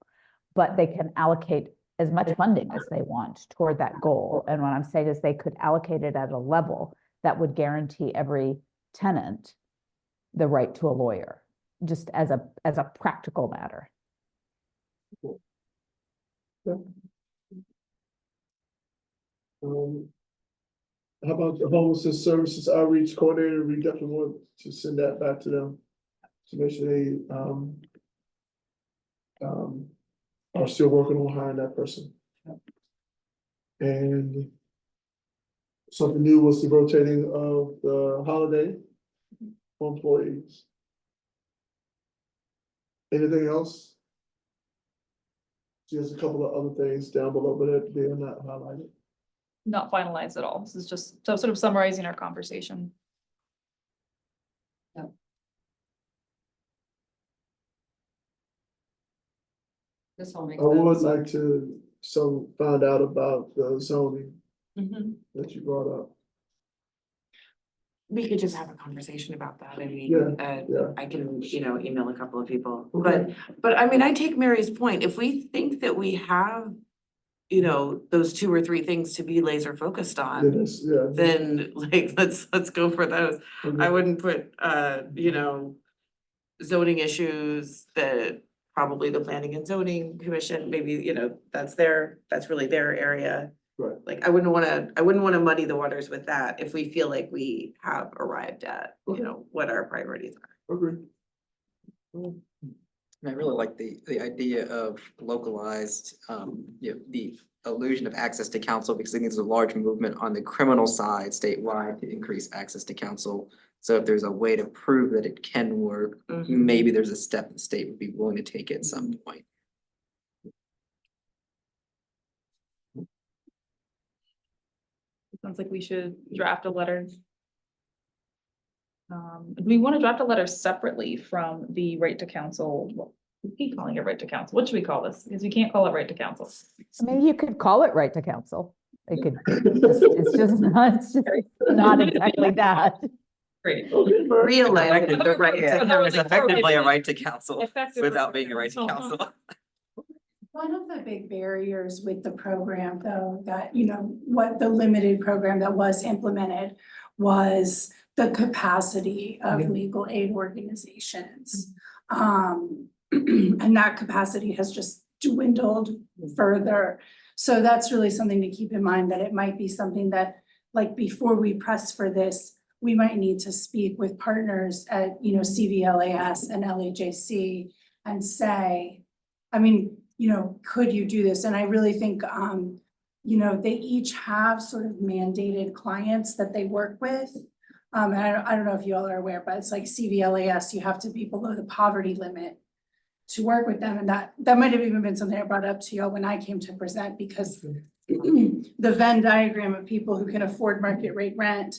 C: But they can allocate as much funding as they want toward that goal. And what I'm saying is they could allocate it at a level that would guarantee every tenant the right to a lawyer, just as a practical matter.
E: How about the homelessness services outreach coordinator? We definitely want to send that back to them to make sure they are still working on hiring that person. And something new was the rotating of the holiday for employees. Anything else? There's a couple of other things down below, but they are not highlighted.
D: Not finalized at all. This is just sort of summarizing our conversation.
B: This all makes
E: I would
B: sense.
E: like to find out about the zoning
H: Mhm.
E: that you brought up.
H: We could just have a conversation about that. I mean,
E: Yeah.
H: I can, email a couple of people,
E: Okay.
H: but I mean, I take Mary's point. If we think that we have, those 2 or 3 things to be laser focused on, then like, let's go for those. I wouldn't put, zoning issues that probably the planning and zoning commission, maybe, that's really their area.
E: Right.
H: Like, I wouldn't wanna muddy the waters with that if we feel like we have arrived at, what our priorities are.
E: Agree.
G: I really like the idea of localized, the illusion of access to counsel, because I think there's a large movement on the criminal side statewide to increase access to counsel. So if there's a way to prove that it can work, maybe there's a step the state would be willing to take at some point.
D: Sounds like we should draft a letter. Do we want to draft a letter separately from the right to counsel? Well, we keep calling it right to counsel. What should we call this? Because we can't call it right to counsel.
C: Maybe you could call it right to counsel. It could, it's just not exactly that.
D: Great.
E: Okay, Mary.
H: Real life,
G: Effectively,
H: the right to
G: yeah,
H: counsel.
G: it's effectively a right to counsel
D: Effective
G: without
D: right
G: being
D: to
G: a right to
D: counsel.
G: counsel.
K: One of the big barriers with the program, though, that, you know, what the limited program that was implemented was the capacity of
E: Yeah.
K: legal aid organizations. And that capacity has just dwindled further. So that's really something to keep in mind, that it might be something that, like, before we press for this, we might need to speak with partners at, you know, CVLAS and LAJC and say, I mean, you know, could you do this? And I really think, you know, they each have sort of mandated clients that they work with. And I don't know if you all are aware, but it's like CVLAS, you have to be below the poverty limit to work with them. And that might have even been something I brought up to y'all when I came to present, because the Venn diagram of people who can afford market rate rent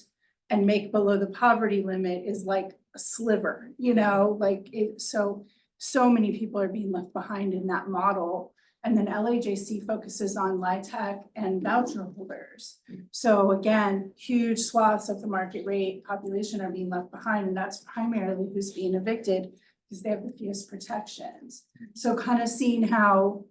K: and make below the poverty limit is like a sliver, you know, like it, so many people are being left behind in that model. And then LAJC focuses on LIHTC and voucher holders. So again, huge swaths of the market rate population are being left behind, and that's primarily who's being evicted because they have the fewest protections. So kind of seeing how,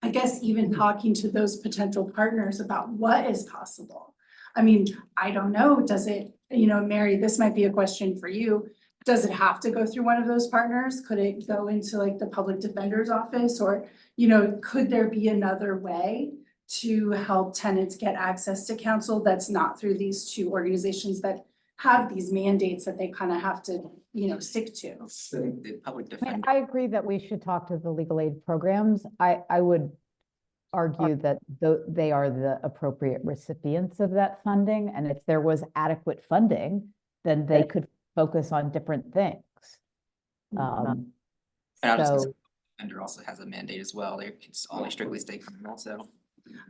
K: I guess, even talking to those potential partners about what is possible. I mean, I don't know, does it, you know, Mary, this might be a question for you. Does it have to go through one of those partners? Could it go into like the public defender's office, or, you know, could there be another way to help tenants get access to counsel that's not through these two organizations that have these mandates that they kind of have to, you know, stick to?
G: The public
C: I mean,
G: defender.
C: I agree that we should talk to the legal aid programs. I would argue that they are the appropriate recipients of that funding, and if there was adequate funding, then they could focus on different things.
G: And I'll just,
C: So,
G: defender also has a mandate as well. They can only strictly stay criminal, so.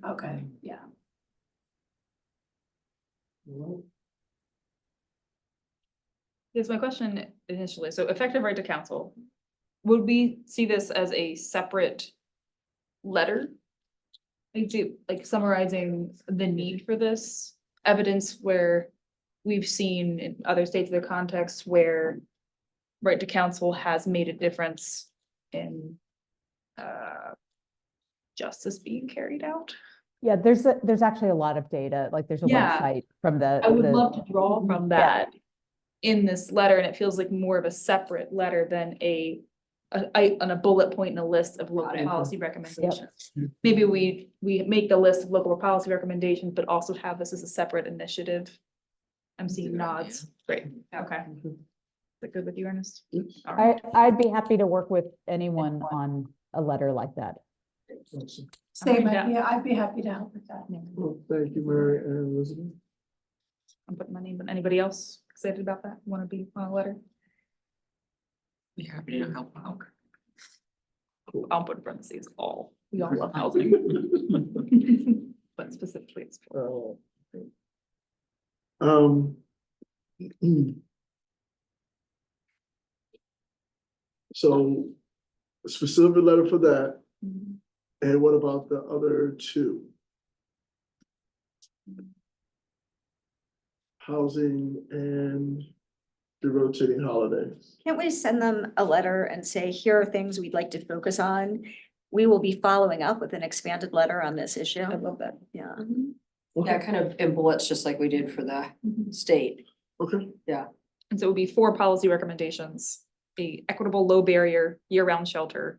K: Okay, yeah.
D: Here's my question initially. So effective right to counsel. Would we see this as a separate letter? Like summarizing the need for this evidence where we've seen in other states, their contexts where right to counsel has made a difference in justice being carried out?
C: yeah, there's actually a lot of data, like there's a
D: Yeah.
C: website from the.
D: I would
C: the-
D: love to draw from that in this letter, and it feels like more of a separate letter than on a bullet point in a list of local policy recommendations. Maybe we make the list of local policy recommendations, but also have this as a separate initiative. I'm seeing nods. Great, okay. Is that good with you, Ernest? All right.
C: I'd be happy to work with anyone on a letter like that.
K: Same
D: Yeah.
K: idea, I'd be happy to help with that.
E: Well, thank you, Mary and Elizabeth.
D: I'm putting my name, but anybody else excited about that? Want to be on a letter?
G: Be happy to help out.
D: I'll put in parentheses all. We all love housing. But specifically, it's for.
E: So specific letter for that, and what about the other two? Housing and the rotating holidays.
F: Can't we send them a letter and say, here are things we'd like to focus on? We will be following up with an expanded letter on this issue.
B: I love that.
F: Yeah.
B: Yeah, kind of in bullets, just like we did for the state.
E: Okay,
D: And so it would be 4 policy recommendations: a equitable, low barrier, year-round shelter,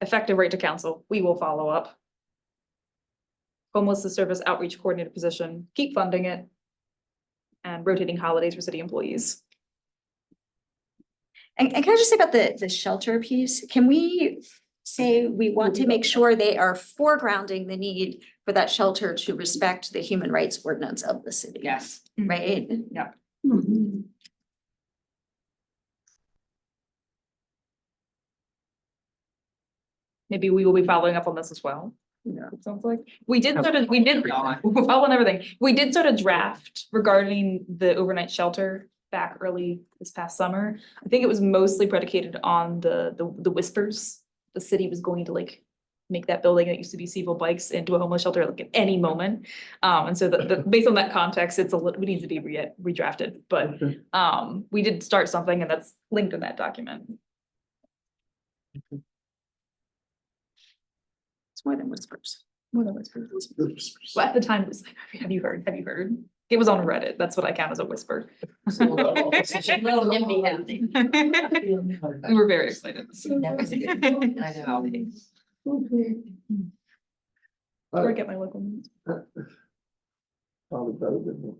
D: effective right to counsel, we will follow up. Homelessness service outreach coordinator position, keep funding it. And rotating holidays for city employees.
F: And can I just say about the shelter piece, can we say we want to make sure they are foregrounding the need for that shelter to respect the human rights ordinance of the city?
B: Yes.
F: Right?
K: Mhm.
D: Maybe we will be following up on this as well. It sounds like, we did, follow on everything, we did sort of draft regarding the overnight shelter back early this past summer. I think it was mostly predicated on the whispers, the city was going to like make that building that used to be Seville Bikes into a homeless shelter like at any moment. And so based on that context, it's we need to be redrafted, but
E: Okay.
D: we did start something and that's linked in that document. It's more than whispers. More than whispers. Well, at the time, it was like, have you heard? Have you heard? It was on Reddit. That's what I count as a whisper.
B: Little NIMBY happening.
D: We were very excited.
B: I know.
D: Where I get my local news.
E: Probably better than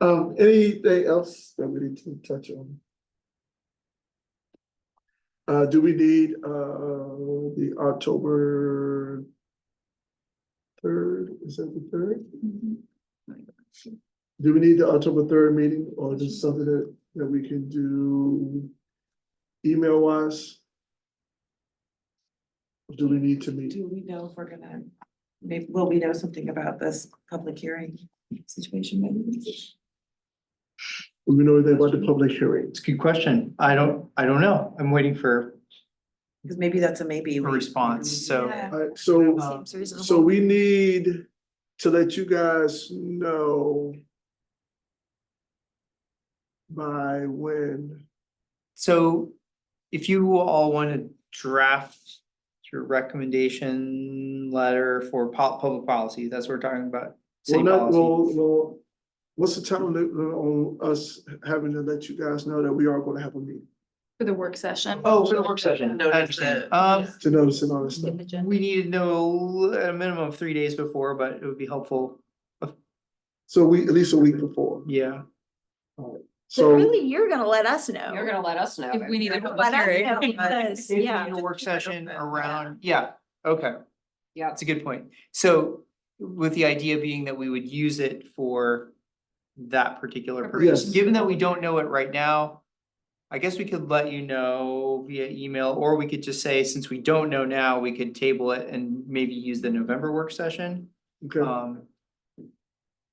E: that. Anything else that we need to touch on? Do we need, the October 3rd, is that the 3rd? Do we need the October 3rd meeting, or is this something that we can do email wise? Do we need to meet?
H: Do we know if we're gonna, maybe, will we know something about this public hearing situation maybe?
E: Do we know anything about the public hearing?
A: It's a good question. I don't know. I'm waiting for
H: Because maybe that's a maybe.
A: a response, so.
E: Alright, so,
B: Seems reasonable.
E: so we need to let you guys know by when.
A: So if you all want to draft your recommendation letter for public policy, that's what we're talking about. City policy.
E: Well, what's the time on us having to let you guys know that we are gonna have a meeting?
D: For the work session.
A: Oh, for the work session. I understand.
E: To notice and all this stuff.
A: We need to know at a minimum of 3 days before, but it would be helpful.
E: So we, at least a week before.
A: Yeah.
F: So
E: So,
F: really, you're gonna let us know.
B: You're gonna let us know.
D: If we need a
F: Let
D: public
F: us
D: hearing.
F: know because,
A: If we
F: yeah.
A: need a work session around, yeah, okay.
B: Yeah.
A: That's a good point. So with the idea being that we would use it for that particular purpose,
E: Yes.
A: given that we don't know it right now. I guess we could let you know via email, or we could just say, since we don't know now, we could table it and maybe use the November work session.
E: okay,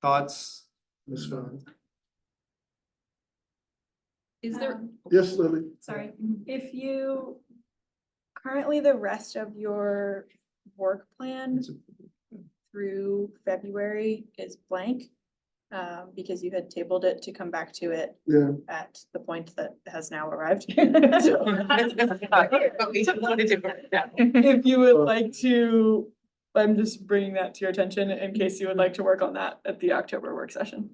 A: Thoughts?
E: that's fine.
D: Is there?
E: Yes, Lily?
L: Sorry, if you, currently the rest of your work plan through February is blank. Because you had tabled it to come back to it
E: Yeah,
L: at the point that has now arrived. If you would like to, I'm just bringing that to your attention in case you would like to work on that at the October work session.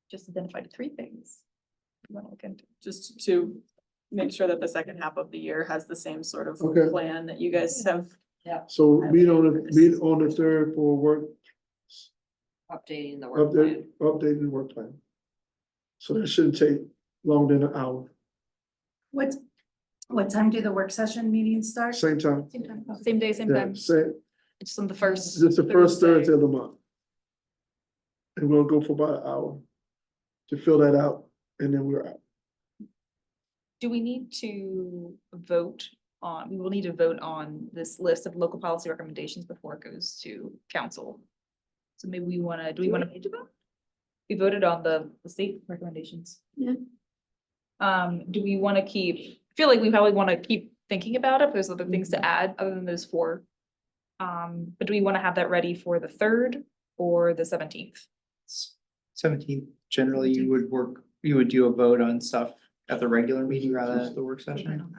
L: Just identified 3 things. You wanna look into, just to make sure that the second half of the year has the same sort of
E: Okay.
L: plan that you guys have.
E: so meet on the 3rd for work,
B: Updating the work plan.
E: updating the work plan. So that shouldn't take longer than an hour,
K: What time do the work session meetings start?
E: same time.
D: Same day, same
E: Yeah,
D: time.
E: same,
D: It's on the first.
E: just the first Thursday of the month. And we'll go for about an hour to fill that out, and then we're out.
D: Do we need to vote on, we will need to vote on this list of local policy recommendations before it goes to council. So maybe we wanna, do we wanna? We voted on the state recommendations.
F: Yeah.
D: Do we wanna keep, I feel like we probably wanna keep thinking about it, if there's other things to add other than those 4. But do we wanna have that ready for the 3rd or the 17th?
A: 17th, generally you would do a vote on stuff at the regular meeting rather than at the work session.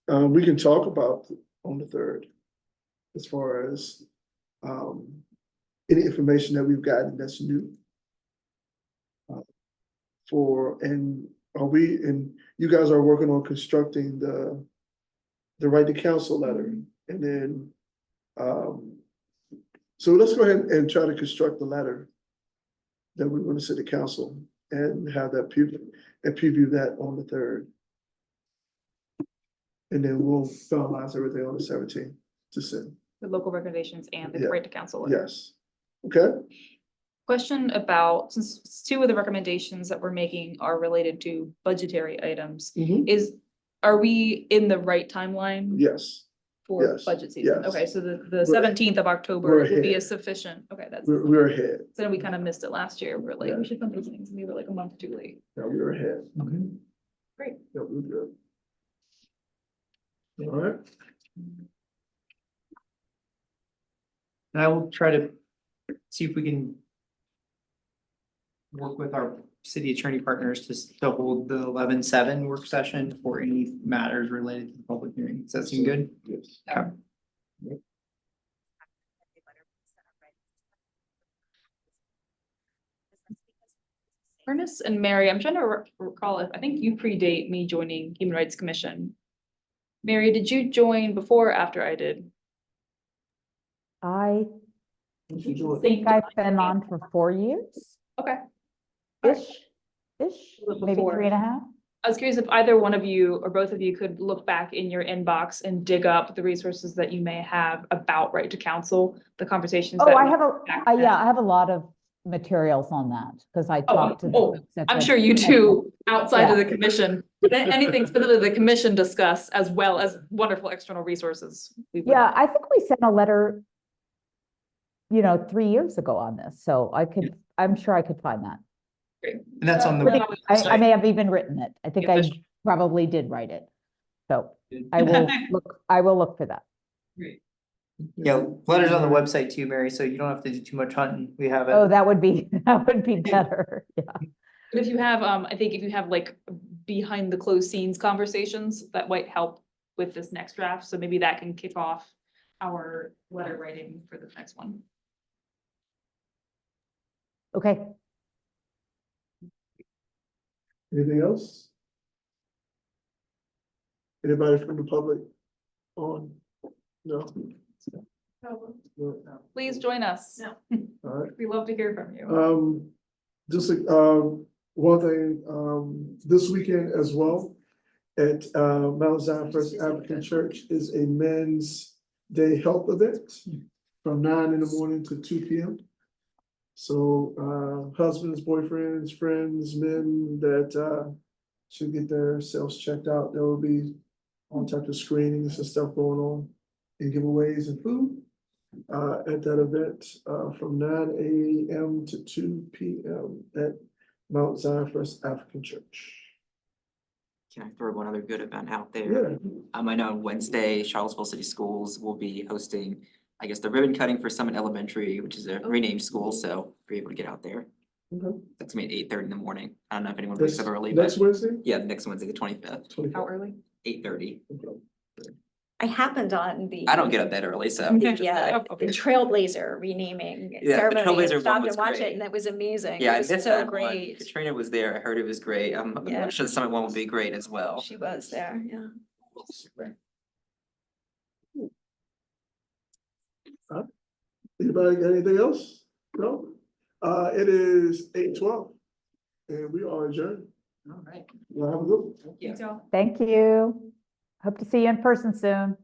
E: We can talk about on the 3rd. As far as, any information that we've gotten that's new. And you guys are working on constructing the right to counsel letter, and then, so let's go ahead and try to construct the letter that we're gonna send to council and have that preview that on the 3rd. And then we'll finalize everything on the 17th to send,
D: The local recommendations and the
E: Yeah.
D: right to counsel.
E: yes, okay?
D: Question about, since 2 of the recommendations that we're making are related to budgetary items,
E: Mhm.
D: are we in the right timeline?
E: Yes,
D: for
E: Yes,
D: budget season.
E: yes.
D: Okay, so the
E: We're-
D: 17th of October
E: we're
D: would be
E: ahead.
D: a sufficient, okay, that's.
E: We're ahead.
D: So then we kind of missed it last year. We're like,
E: Yeah.
D: we should fund these things, and we were like a month too late.
E: Yeah, we're ahead.
D: Great.
E: Yeah, we're good. All right.
A: And I will try to see if we can work with our city attorney partners to hold the 11/7 work session for any matters related to the public hearing. Does that seem good?
E: Yes.
A: Okay.
D: Ernest and Mary, I'm trying to recall if, I think you predate me joining Human Rights Commission. Mary, did you join before or after I did?
C: I
E: What you doing?
C: think I've been on for 4 years,
D: Okay.
C: ish,
D: Was
C: maybe
D: before.
C: 3.5.
D: I was curious if either one of you or both of you could look back in your inbox and dig up the resources that you may have about right to counsel, the conversations.
C: Oh,
D: that
C: I
D: we
C: have
D: back
C: yeah,
D: then.
C: I have a lot of materials on that, because I
D: Oh,
C: talked to. the
D: oh,
C: folks at
D: I'm
C: the-
D: sure you do outside of
C: Yeah.
D: the commission, anything specifically the commission discuss as well as wonderful external resources. We would-
C: Yeah, I think we sent a letter, 3 years ago on this, so I'm sure I could find that.
A: And that's on the
C: Pretty- I
A: website.
C: may have even written it. I think
D: The
C: I
D: official-
C: probably did write it. So I will look for that.
A: Yeah, letters on the website too, Mary, so you don't have to do too much hunting. We have
C: Oh,
A: it.
C: that would be better. Yeah.
D: But if you have, I think if you have like behind the closed scenes conversations, that might help with this next draft, so maybe that can kick off our letter writing for the next one.
C: Okay.
E: Anything else? Anybody from the public on? No? No.
D: Please join us.
E: All right.
D: We love to hear from you.
E: Just, one thing, this weekend as well, at, Mount Zion First African Church is a Men's Day Health event from 9 in the morning to 2 p.m. So, husbands, boyfriends, friends, men that, should get themselves checked out. There will be all types of screenings and stuff going on and giveaways and food. At that event, from 9 a.m. to 2 p.m. at Mount Zion First African Church.
G: Can I throw one other good event out there?
E: Yeah,
G: I know on Wednesday, Charlottesville City Schools will be hosting, I guess, the ribbon cutting for Summit Elementary, which is a renamed school, so if you're able to get out there.
E: okay.
G: That's gonna be at 8:30 in the morning. I don't know if anyone wakes
E: Next
G: up early, but
E: next Wednesday?
G: yeah, next Wednesday, the 25th,
E: 25th.
D: How early?
G: 8:30.
E: Okay.
F: I happened on the.
G: I don't get up that early, so.
F: Yeah,
D: Oh, okay.
F: the Trailblazer renaming
G: Yeah, the
F: ceremony. I
G: Trailblazer one
F: stopped
G: was
F: and watched
G: great.
F: it and it was amazing.
G: Yeah,
F: It
G: I
F: was
G: missed
F: so
G: that one.
F: great.
G: Katrina was there. I heard it was great.
F: Yeah.
G: I'm sure the Summit one will be great as well.
F: She was there, yeah.
E: Anybody got anything else? No? It is 8:12 and we are adjourned.
G: All right.
E: Well, have a good one.
G: Yeah.
C: Thank you. Hope to see you in person soon.